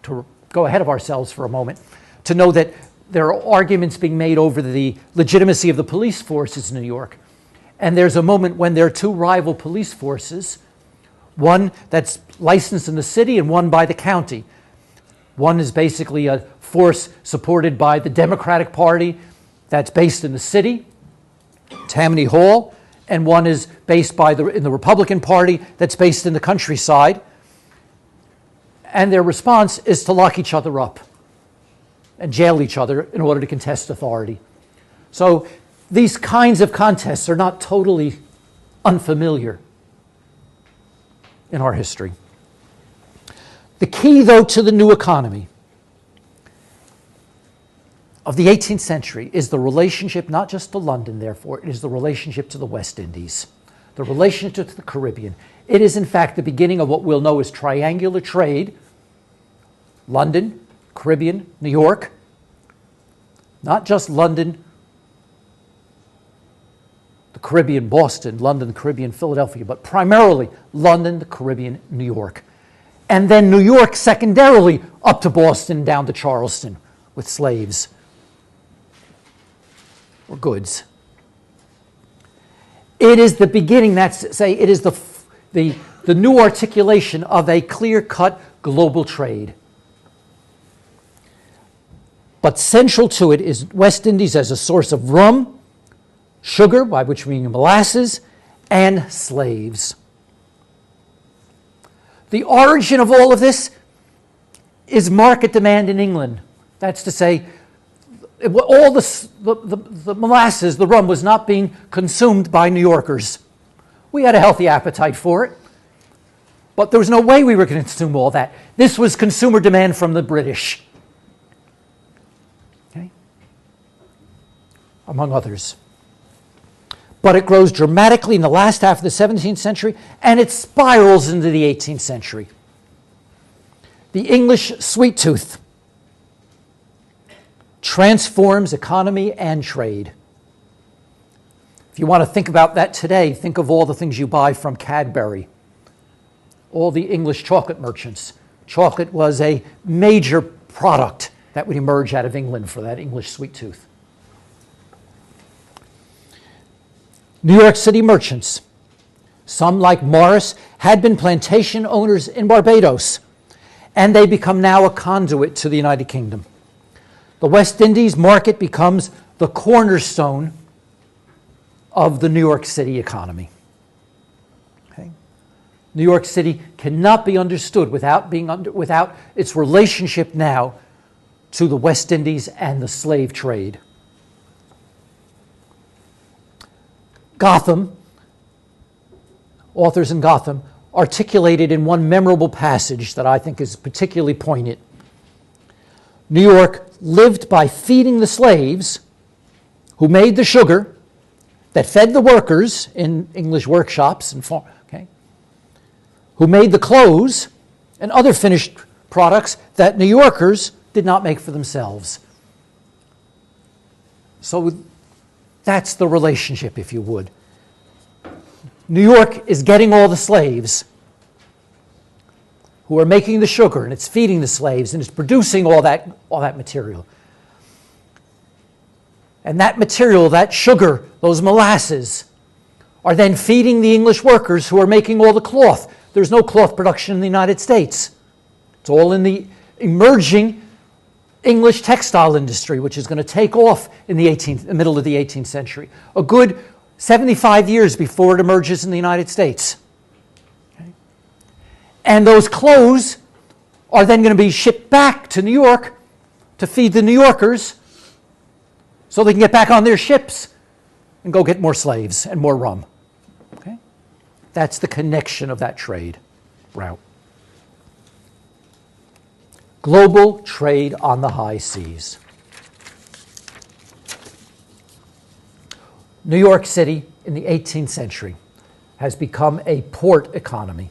to go ahead of ourselves for a moment, to know that there are arguments being made over the legitimacy of the police forces in New York. And there's a moment when there are two rival police forces, one that's licensed in the city and one by the county. One is basically a force supported by the Democratic Party that's based in the city, Tammany Hall, and one is based in the Republican Party that's based in the countryside. And their response is to lock each other up and jail each other in order to contest authority. So these kinds of contests are not totally unfamiliar in our history. The key, though, to the new economy of the 18th century is the relationship not just to London, therefore, it is the relationship to the West Indies, the relationship to the Caribbean. It is, in fact, the beginning of what we'll know as triangular trade: London, Caribbean, New York. Not just London, the Caribbean, Boston, London, the Caribbean, Philadelphia, but primarily London, the Caribbean, New York. And then New York secondarily up to Boston, down to Charleston with slaves or goods. It is the beginning, it is the new articulation of a clear-cut global trade. But central to it is West Indies as a source of rum, sugar, by which we mean molasses, and slaves. The origin of all of this is market demand in England. That's to say, all the molasses, the rum, was not being consumed by New Yorkers. We had a healthy appetite for it, but there was no way we were going to consume all that. This was consumer demand from the British, okay? Among others. But it grows dramatically in the last half of the 17th century, and it spirals into the 18th century. The English sweet tooth transforms economy and trade. If you want to think about that today, think of all the things you buy from Cadbury, all the English chocolate merchants. Chocolate was a major product that would emerge out of England for that English sweet tooth. New York City merchants, some like Morris, had been plantation owners in Barbados, and they become now a conduit to the United Kingdom. The West Indies market becomes the cornerstone of the New York City economy. Okay? New York City cannot be understood without its relationship now to the West Indies and the slave trade. Gotham, authors in Gotham, articulated in one memorable passage that I think is particularly poignant. New York lived by feeding the slaves who made the sugar that fed the workers in English workshops and who made the clothes and other finished products that New Yorkers did not make for themselves. So that's the relationship, if you would. New York is getting all the slaves who are making the sugar, and it's feeding the slaves, and it's producing all that material. And that material, that sugar, those molasses, are then feeding the English workers who are making all the cloth. There's no cloth production in the United States. It's all in the emerging English textile industry, which is going to take off in the middle of the 18th century. A good 75 years before it emerges in the United States. Okay. And those clothes are then going to be shipped back to New York to feed the New Yorkers so they can get back on their ships and go get more slaves and more rum. Okay? That's the connection of that trade route. Global trade on the high seas. New York City in the 18th century has become a port economy.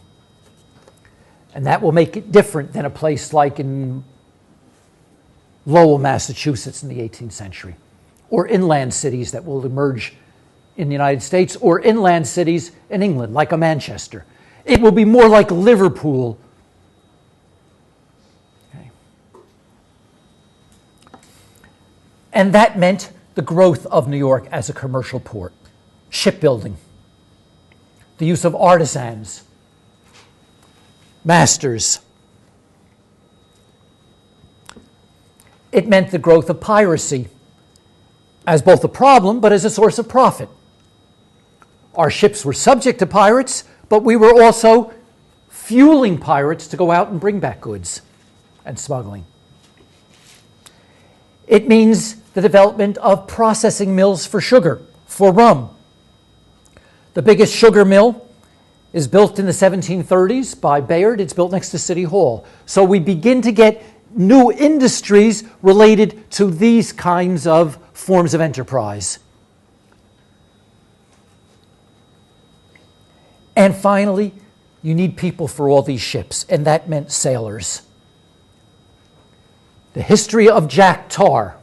And that will make it different than a place like in Lowell, Massachusetts in the 18th century, or inland cities that will emerge in the United States, or inland cities in England, like a Manchester. It will be more like Liverpool. Okay. And that meant the growth of New York as a commercial port, shipbuilding, the use of artisans, masters. It meant the growth of piracy as both a problem but as a source of profit. Our ships were subject to pirates, but we were also fueling pirates to go out and bring back goods and smuggling. It means the development of processing mills for sugar, for rum. The biggest sugar mill is built in the 1730s by Bayard. It's built next to City Hall. So we begin to get new industries related to these kinds of forms of enterprise. And finally, you need people for all these ships, and that meant sailors. The history of Jack Tar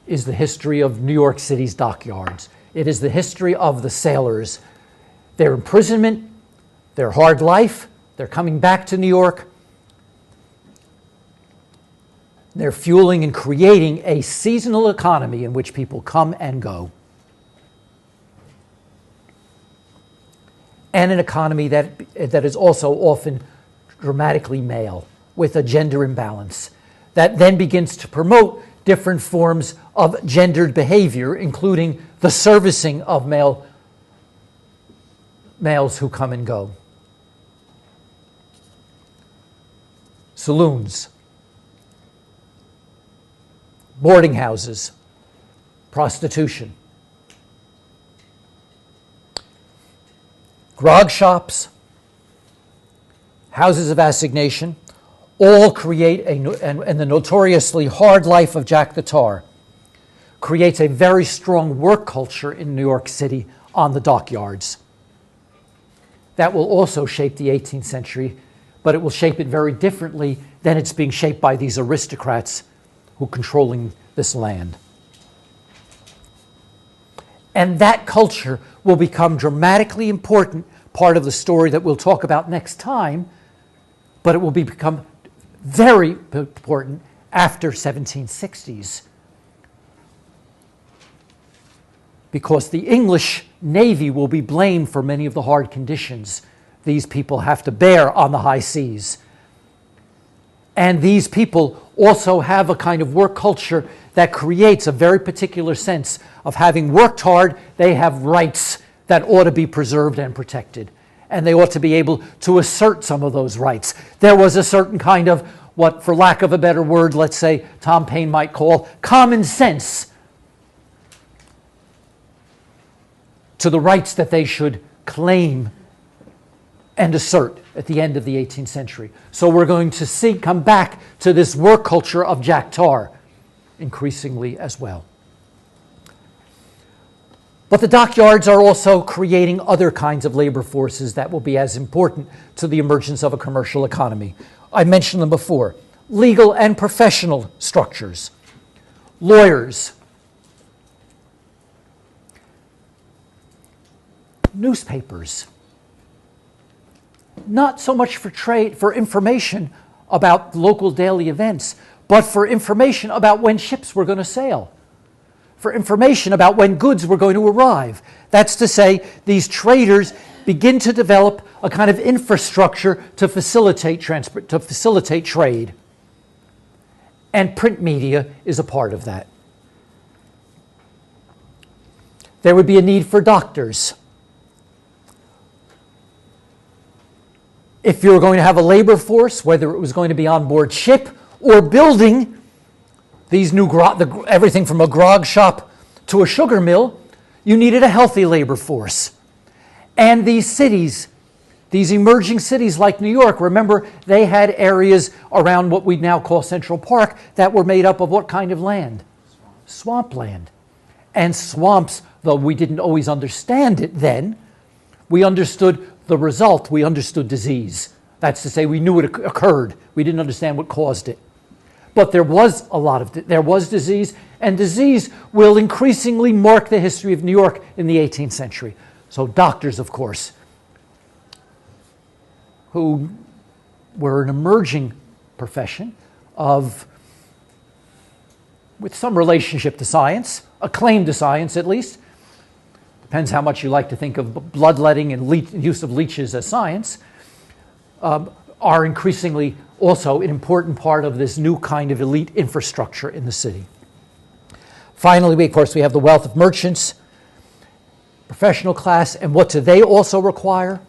is the history of New York City's dockyards. It is the history of the sailors, their imprisonment, their hard life, their coming back to New York. They're fueling and creating a seasonal economy in which people come and go. And an economy that is also often dramatically male, with a gender imbalance, that then begins to promote different forms of gendered behavior, including the servicing of males who come and go. Saloons, boarding houses, prostitution, grog shops, houses of assignation, all create and the notoriously hard life of Jack the Tar creates a very strong work culture in New York City on the dockyards. That will also shape the 18th century, but it will shape it very differently than it's being shaped by these aristocrats who are controlling this land. And that culture will become dramatically important part of the story that we'll talk about next time, but it will become very important after 1760s. Because the English Navy will be blamed for many of the hard conditions these people have to bear on the high seas. And these people also have a kind of work culture that creates a very particular sense of having worked hard, they have rights that ought to be preserved and protected. And they ought to be able to assert some of those rights. There was a certain kind of, what, for lack of a better word, let's say Tom Paine might call common sense to the rights that they should claim and assert at the end of the 18th century. So we're going to come back to this work culture of Jack Tar increasingly as well. But the dockyards are also creating other kinds of labor forces that will be as important to the emergence of a commercial economy. I mentioned them before. Legal and professional structures, lawyers, newspapers, not so much for trade, for information about local daily events, but for information about when ships were going to sail, for information about when goods were going to arrive. That's to say, these traders begin to develop a kind of infrastructure to facilitate transport, to facilitate trade. And print media is a part of that. There would be a need for doctors. If you were going to have a labor force, whether it was going to be on board ship or building these new everything from a grog shop to a sugar mill, you needed a healthy labor force. And these cities, these emerging cities like New York, remember, they had areas around what we now call Central Park that were made up of what kind of land? Swampland. And swamps, though we didn't always understand it then, we understood the result, we understood disease. That's to say, we knew it occurred. We didn't understand what caused it. But there was there was disease, and disease will increasingly mark the history of New York in the 18th century. So doctors, of course, who were an emerging profession with some relationship to science, a claim to science at least. Depends how much you like to think of bloodletting and use of leeches as science, are increasingly also an important part of this new kind of elite infrastructure in the city. Finally, of course, we have the wealth of merchants, professional class, and what do they also require?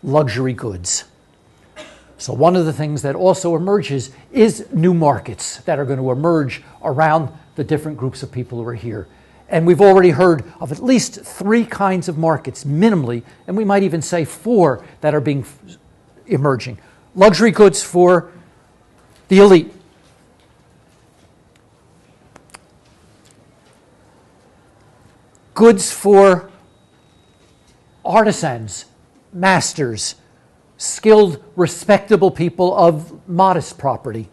Luxury goods. So one of the things that also emerges is new markets that are going to emerge around the different groups of people who are here. And we've already heard of at least 3 kinds of markets, minimally, and we might even say 4 that are emerging. Luxury goods for the elite. Goods for artisans, masters, skilled, respectable people of modest property.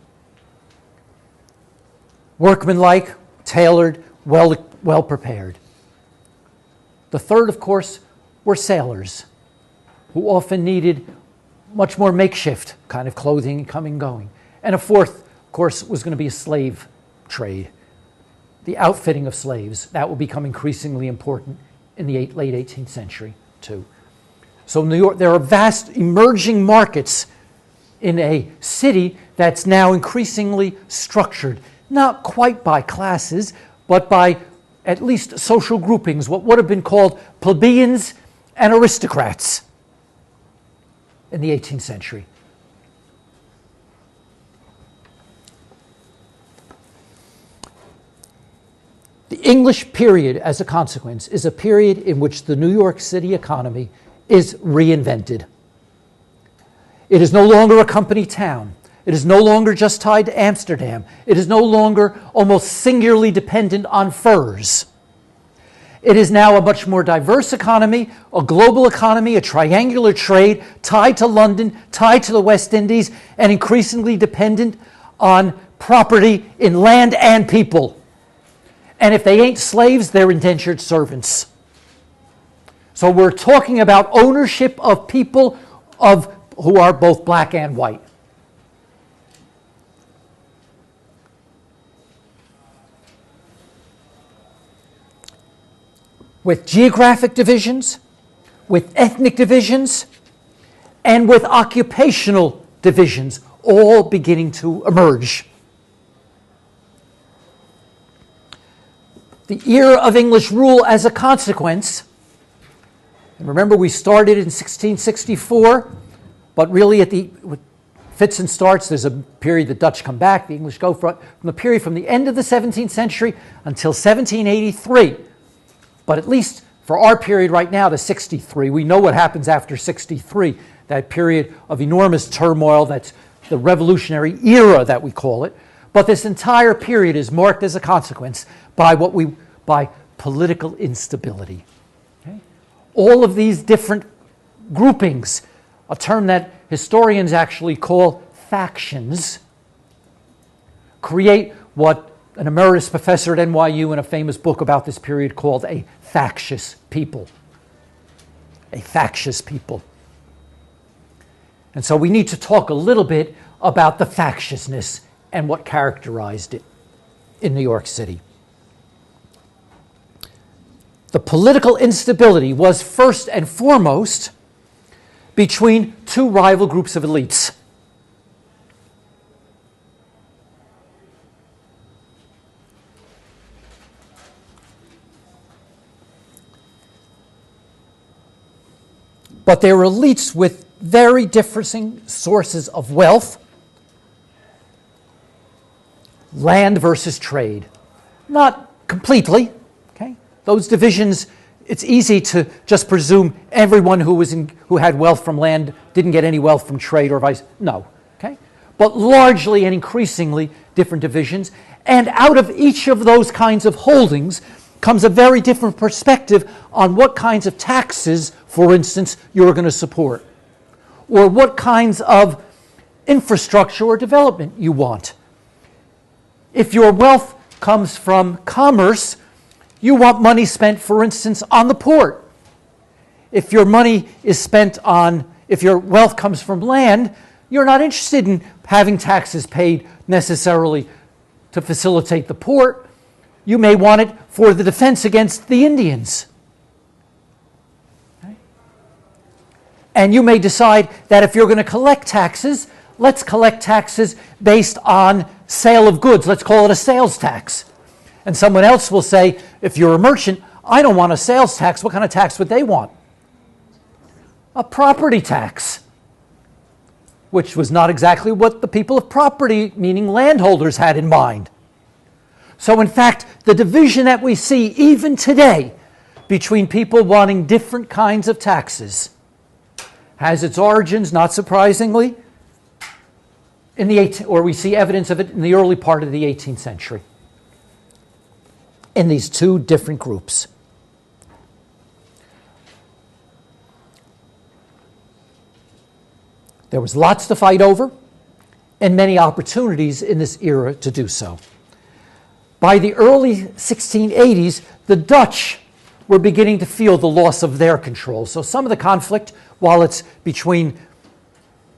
Workmanlike, tailored, well prepared. The third, of course, were sailors, who often needed much more makeshift kind of clothing coming and going. And a fourth, of course, was going to be a slave trade. The outfitting of slaves. That will become increasingly important in the late 18th century, too. So New York, there are vast emerging markets in a city that's now increasingly structured, not quite by classes, but by at least social groupings, what would have been called plebeians and aristocrats in the 18th century. The English period, as a consequence, is a period in which the New York City economy is reinvented. It is no longer a company town. It is no longer just tied to Amsterdam. It is no longer almost singularly dependent on furs. It is now a much more diverse economy, a global economy, a triangular trade tied to London, tied to the West Indies, and increasingly dependent on property in land and people. And if they ain't slaves, they're indentured servants. So we're talking about ownership of people who are both black and white. With geographic divisions, with ethnic divisions, and with occupational divisions all beginning to emerge. the era of English rule as a consequence. And remember, we started in 1664, but really with fits and starts, there's a period the Dutch come back, the English go from the period from the end of the 17th century until 1783. But at least for our period right now to 63, we know what happens after 63, that period of enormous turmoil, that's the revolutionary era that we call it. But this entire period is marked as a consequence by by political instability. Okay? All of these different groupings, a term that historians actually call factions, create what an emeritus professor at NYU in a famous book about this period called a factious people. A factious people. And so we need to talk a little bit about the factiousness and what characterized it in New York City. The political instability was first and foremost between two rival groups of elites. But they were elites with very differing sources of wealth. Land versus trade. Not completely. Okay? Those divisions, it's easy to just presume everyone who had wealth from land didn't get any wealth from trade or vice. No. Okay? But largely and increasingly different divisions. And out of each of those kinds of holdings comes a very different perspective on what kinds of taxes, for instance, you're going to support. Or what kinds of infrastructure or development you want. If your wealth comes from commerce, you want money spent, for instance, on the port. If your wealth comes from land, you're not interested in having taxes paid necessarily to facilitate the port. You may want it for the defense against the Indians. Okay? And you may decide that if you're going to collect taxes, let's collect taxes based on sale of goods. Let's call it a sales tax. And someone else will say, if you're a merchant, I don't want a sales tax. What kind of tax would they want? A property tax, which was not exactly what the people of property, meaning landholders, had in mind. So in fact, the division that we see even today between people wanting different kinds of taxes has its origins, not surprisingly, we see evidence of it in the early part of the 18th century in these two different groups. There was lots to fight over and many opportunities in this era to do so. By the early 1680s, the Dutch were beginning to feel the loss of their control. So some of the conflict, while it's between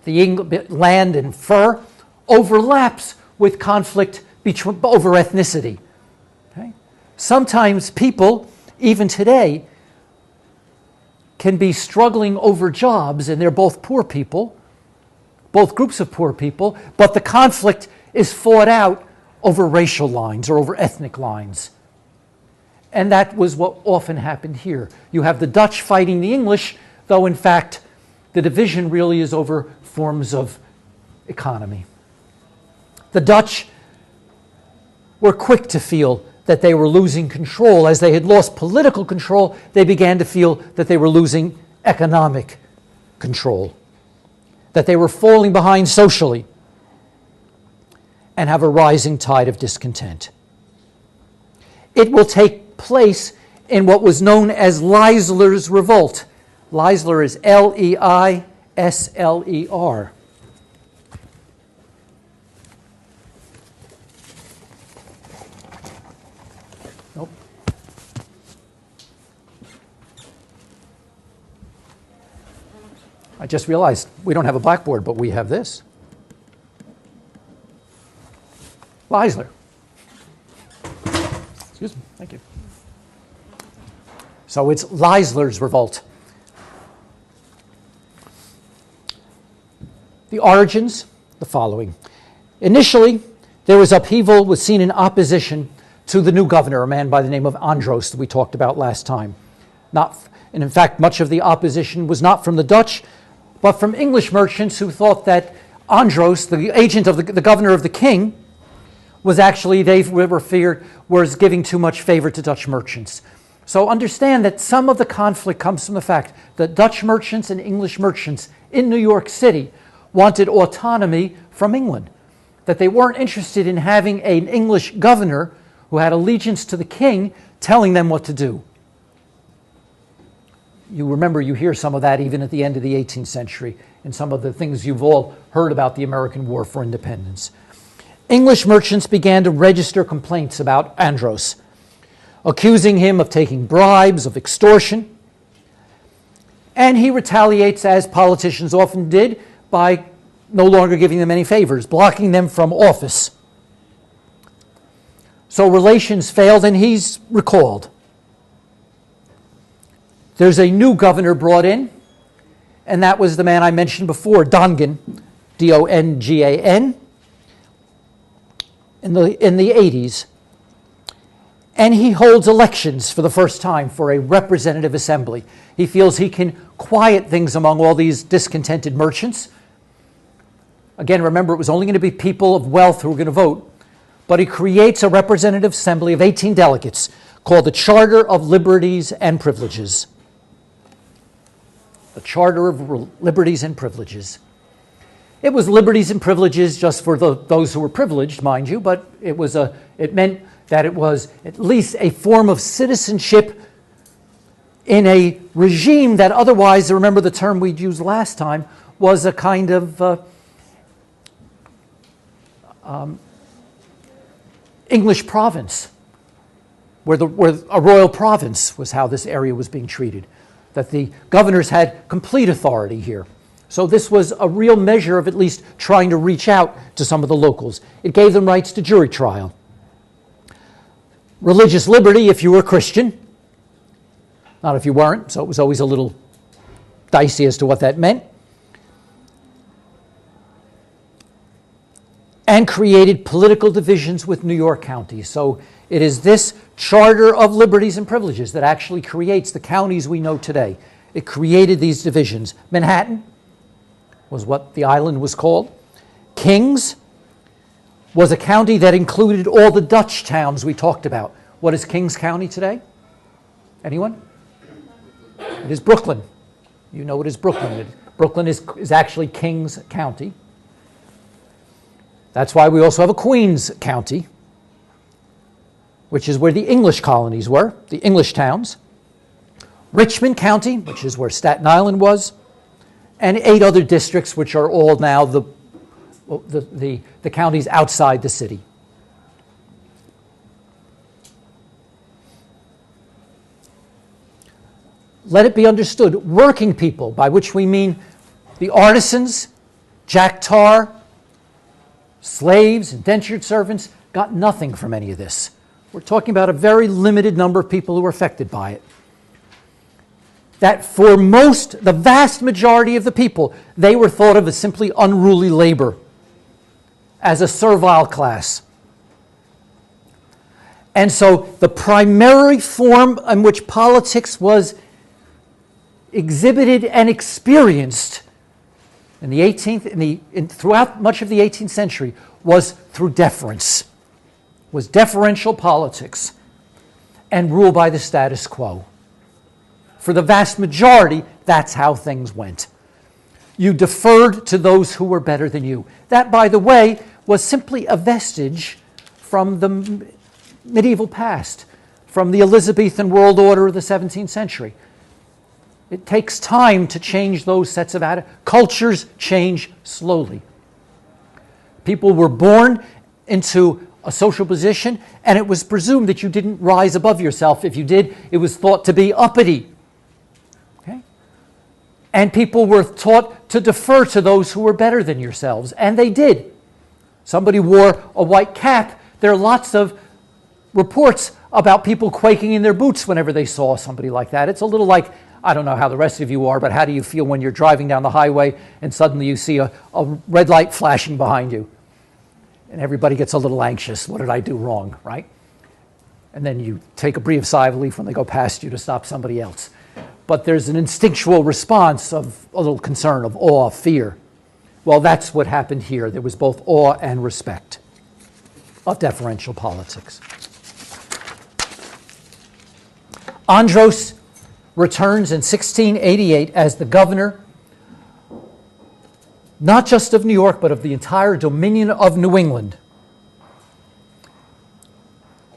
the land and fur, overlaps with conflict over ethnicity. Okay? Sometimes people, even today, can be struggling over jobs, and they're both poor people, both groups of poor people, but the conflict is fought out over racial lines or over ethnic lines. And that was what often happened here. You have the Dutch fighting the English, though in fact the division really is over forms of economy. The Dutch were quick to feel that they were losing control. As they had lost political control, they began to feel that they were losing economic control, that they were falling behind socially, and have a rising tide of discontent. It will take place in what was known as Leisler's Revolt. Leisler is Leisler. Nope. I just realized we don't have a blackboard, but we have this. Leisler. Excuse me, thank you. So it's Leisler's Revolt. The origins, the following. Initially, there was upheaval was seen in opposition to the new governor, a man by the name of Andros that we talked about last time. And in fact, much of the opposition was not from the Dutch, but from English merchants who thought that Andros, the agent of the governor of the king, was actually, they were feared, was giving too much favor to Dutch merchants. So understand that some of the conflict comes from the fact that Dutch merchants and English merchants in New York City wanted autonomy from England, that they weren't interested in having an English governor who had allegiance to the king telling them what to do. You remember, you hear some of that even at the end of the 18th century in some of the things you've all heard about the American War for Independence. English merchants began to register complaints about Andros, accusing him of taking bribes, of extortion. And he retaliates, as politicians often did, by no longer giving them any favors, blocking them from office. So relations failed and he's recalled. There's a new governor brought in, and that was the man I mentioned before, Dongan, D-O-N-G-A-N, in the 80s. And he holds elections for the first time for a representative assembly. He feels he can quiet things among all these discontented merchants. Again, remember, it was only going to be people of wealth who were going to vote. But he creates a representative assembly of 18 delegates called the Charter of Liberties and Privileges. The Charter of Liberties and Privileges. It was liberties and privileges just for those who were privileged, mind you, but it meant that it was at least a form of citizenship in a regime that otherwise, remember the term we'd used last time, was a kind of English province, where a royal province was how this area was being treated, that the governors had complete authority here. So this was a real measure of at least trying to reach out to some of the locals. It gave them rights to jury trial. Religious liberty if you were Christian, not if you weren't, so it was always a little dicey as to what that meant. And created political divisions with New York counties. So it is this Charter of Liberties and Privileges that actually creates the counties we know today. It created these divisions. Manhattan was what the island was called. Kings was a county that included all the Dutch towns we talked about. What is Kings County today? Anyone? It is Brooklyn. You know it is Brooklyn. Brooklyn is actually Kings County. That's why we also have a Queens County, which is where the English colonies were, the English towns. Richmond County, which is where Staten Island was, and 8 other districts, which are all now the counties outside the city. Let it be understood, working people, by which we mean the artisans, jack tar, slaves, indentured servants, got nothing from any of this. We're talking about a very limited number of people who were affected by it. That for the vast majority of the people, they were thought of as simply unruly labor, as a servile class. And so the primary form in which politics was exhibited and experienced in the 18th, throughout much of the 18th century, was through deference, was deferential politics, and rule by the status quo. For the vast majority, that's how things went. You deferred to those who were better than you. That, by the way, was simply a vestige from the medieval past, from the Elizabethan world order of the 17th century. It takes time to change those sets of attitudes. Cultures change slowly. People were born into a social position, and it was presumed that you didn't rise above yourself. If you did, it was thought to be uppity. Okay? And people were taught to defer to those who were better than yourselves, and they did. Somebody wore a white cap. There are lots of reports about people quaking in their boots whenever they saw somebody like that. It's a little like, I don't know how the rest of you are, but how do you feel when you're driving down the highway and suddenly you see a red light flashing behind you? And everybody gets a little anxious. What did I do wrong, right? And then you take a brief sigh of relief when they go past you to stop somebody else. But there's an instinctual response of a little concern, of awe, fear. Well, that's what happened here. There was both awe and respect of deferential politics. Andros returns in 1688 as the governor, not just of New York, but of the entire dominion of New England.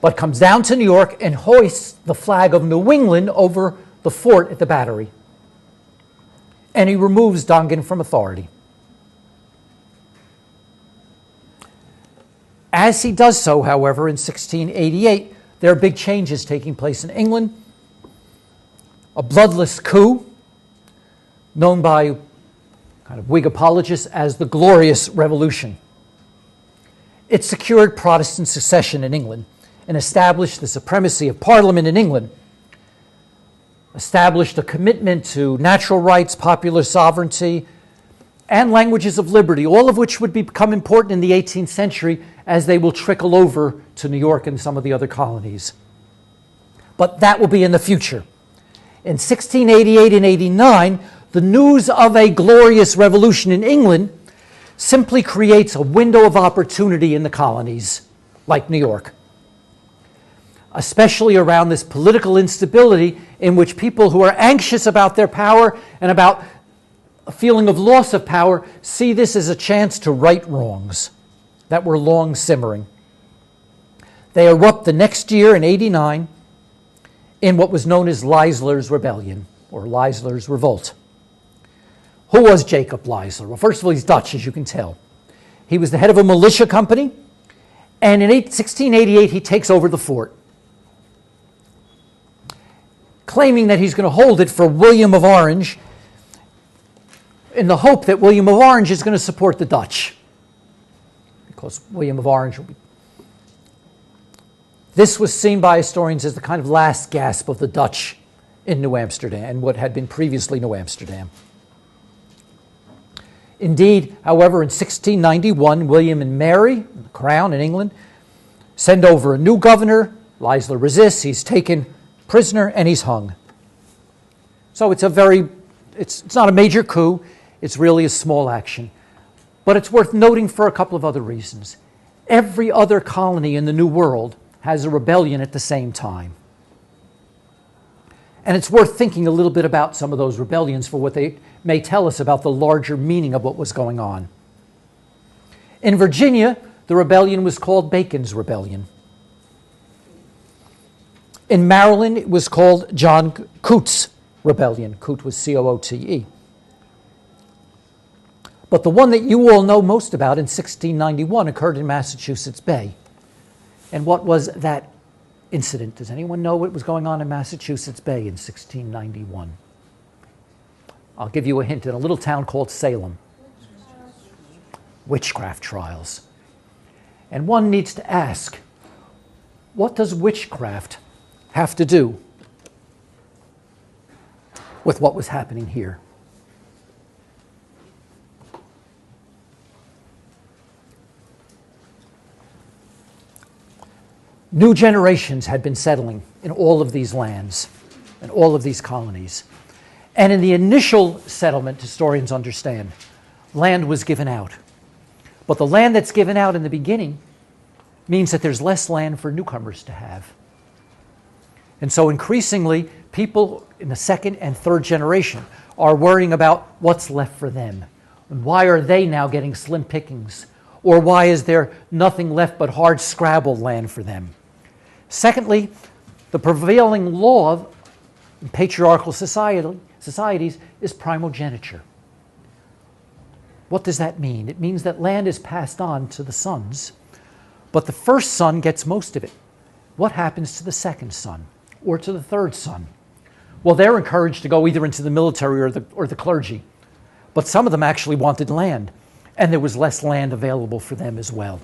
But comes down to New York and hoists the flag of New England over the fort at the Battery. And he removes Dongan from authority. As he does so, however, in 1688, there are big changes taking place in England. A bloodless coup, known by kind of Whig apologists as the Glorious Revolution. It secured Protestant succession in England and established the supremacy of Parliament in England, established a commitment to natural rights, popular sovereignty, and languages of liberty, all of which would become important in the 18th century as they will trickle over to New York and some of the other colonies. But that will be in the future. In 1688 and 89, the news of a glorious revolution in England simply creates a window of opportunity in the colonies, like New York, especially around this political instability in which people who are anxious about their power and about a feeling of loss of power see this as a chance to right wrongs that were long simmering. They erupt the next year in 89 in what was known as Leisler's Rebellion, or Leisler's Revolt. Who was Jacob Leisler? Well, first of all, he's Dutch, as you can tell. He was the head of a militia company, and in 1688 he takes over the fort, claiming that he's going to hold it for William of Orange in the hope that William of Orange is going to support the Dutch, because William of Orange will be... This was seen by historians as the kind of last gasp of the Dutch in New Amsterdam, and what had been previously New Amsterdam. Indeed, however, in 1691, William and Mary, the Crown in England, send over a new governor. Leisler resists, he's taken prisoner, and he's hung. So it's not a major coup, it's really a small action. But it's worth noting for a couple of other reasons. Every other colony in the New World has a rebellion at the same time. And it's worth thinking a little bit about some of those rebellions for what they may tell us about the larger meaning of what was going on. In Virginia, the rebellion was called Bacon's Rebellion. In Maryland, it was called John Coutts' Rebellion. Coote was C-O-O-T-E. But the one that you all know most about in 1691 occurred in Massachusetts Bay. And what was that incident? Does anyone know what was going on in Massachusetts Bay in 1691? I'll give you a hint. In a little town called Salem. Witchcraft trials. And one needs to ask, what does witchcraft have to do with what was happening here? New generations had been settling in all of these lands and all of these colonies. And in the initial settlement, historians understand, land was given out. But the land that's given out in the beginning means that there's less land for newcomers to have. And so increasingly, people in the second and third generation are worrying about what's left for them. And why are they now getting slim pickings? Or why is there nothing left but hard scrabble land for them? Secondly, the prevailing law in patriarchal societies is primogeniture. What does that mean? It means that land is passed on to the sons, but the first son gets most of it. What happens to the second son or to the third son? Well, they're encouraged to go either into the military or the clergy, but some of them actually wanted land, and there was less land available for them as well.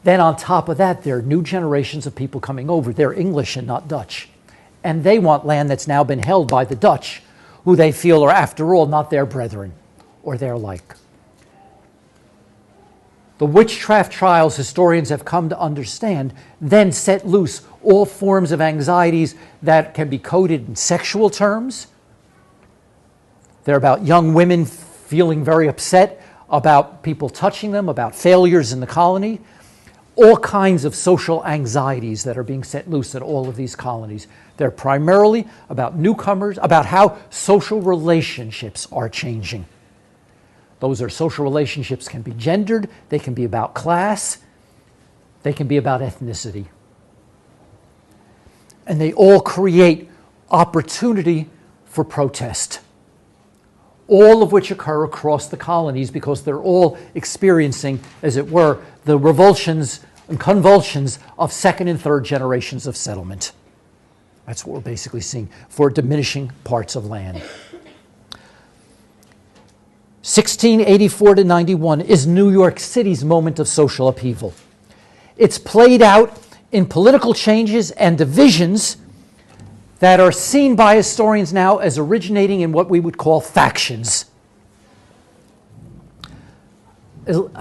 Then on top of that, there are new generations of people coming over. They're English and not Dutch. And they want land that's now been held by the Dutch, who they feel are, after all, not their brethren or their like. The witchcraft trials, historians have come to understand, then set loose all forms of anxieties that can be coded in sexual terms. They're about young women feeling very upset about people touching them, about failures in the colony. All kinds of social anxieties that are being set loose at all of these colonies. They're primarily about newcomers, about how social relationships are changing. Those are social relationships can be gendered, they can be about class, they can be about ethnicity. And they all create opportunity for protest, all of which occur across the colonies because they're all experiencing, as it were, the revulsions and convulsions of second and third generations of settlement. That's what we're basically seeing for diminishing parts of land. 1684 to 91 is New York City's moment of social upheaval. It's played out in political changes and divisions that are seen by historians now as originating in what we would call factions.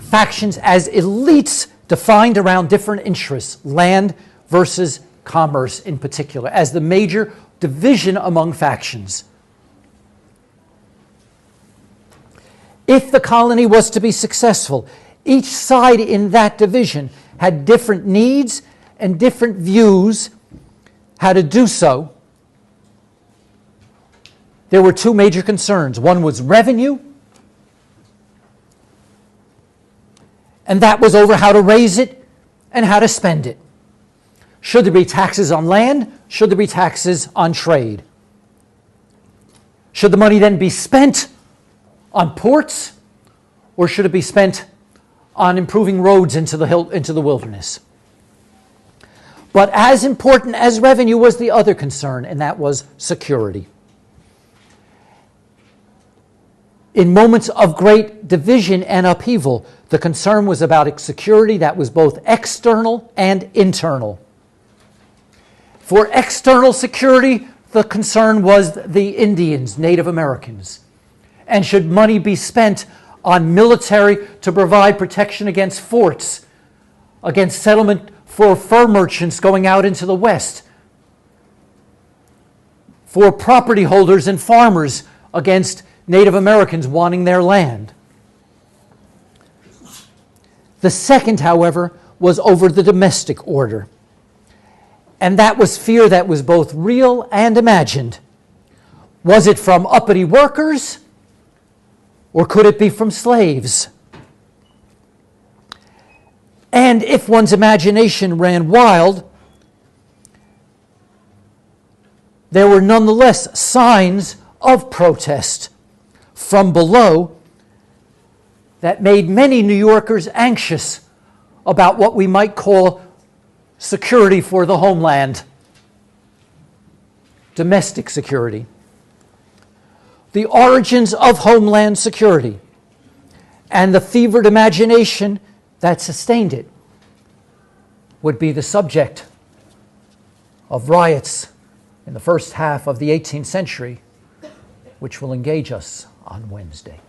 Factions as elites defined around different interests, land versus commerce in particular, as the major division among factions. If the colony was to be successful, each side in that division had different needs and different views how to do so. There were two major concerns. One was revenue, and that was over how to raise it and how to spend it. Should there be taxes on land? Should there be taxes on trade? Should the money then be spent on ports, or should it be spent on improving roads into the wilderness? But as important as revenue was the other concern, and that was security. In moments of great division and upheaval, the concern was about security that was both external and internal. For external security, the concern was the Indians, Native Americans. And should money be spent on military to provide protection against forts, against settlement for fur merchants going out into the West, for property holders and farmers against Native Americans wanting their land? The second, however, was over the domestic order. And that was fear that was both real and imagined. Was it from uppity workers, or could it be from slaves? And if one's imagination ran wild, there were nonetheless signs of protest from below that made many New Yorkers anxious about what we might call security for the homeland, domestic security. The origins of homeland security and the fevered imagination that sustained it would be the subject of riots in the first half of the 18th century, which will engage us on Wednesday.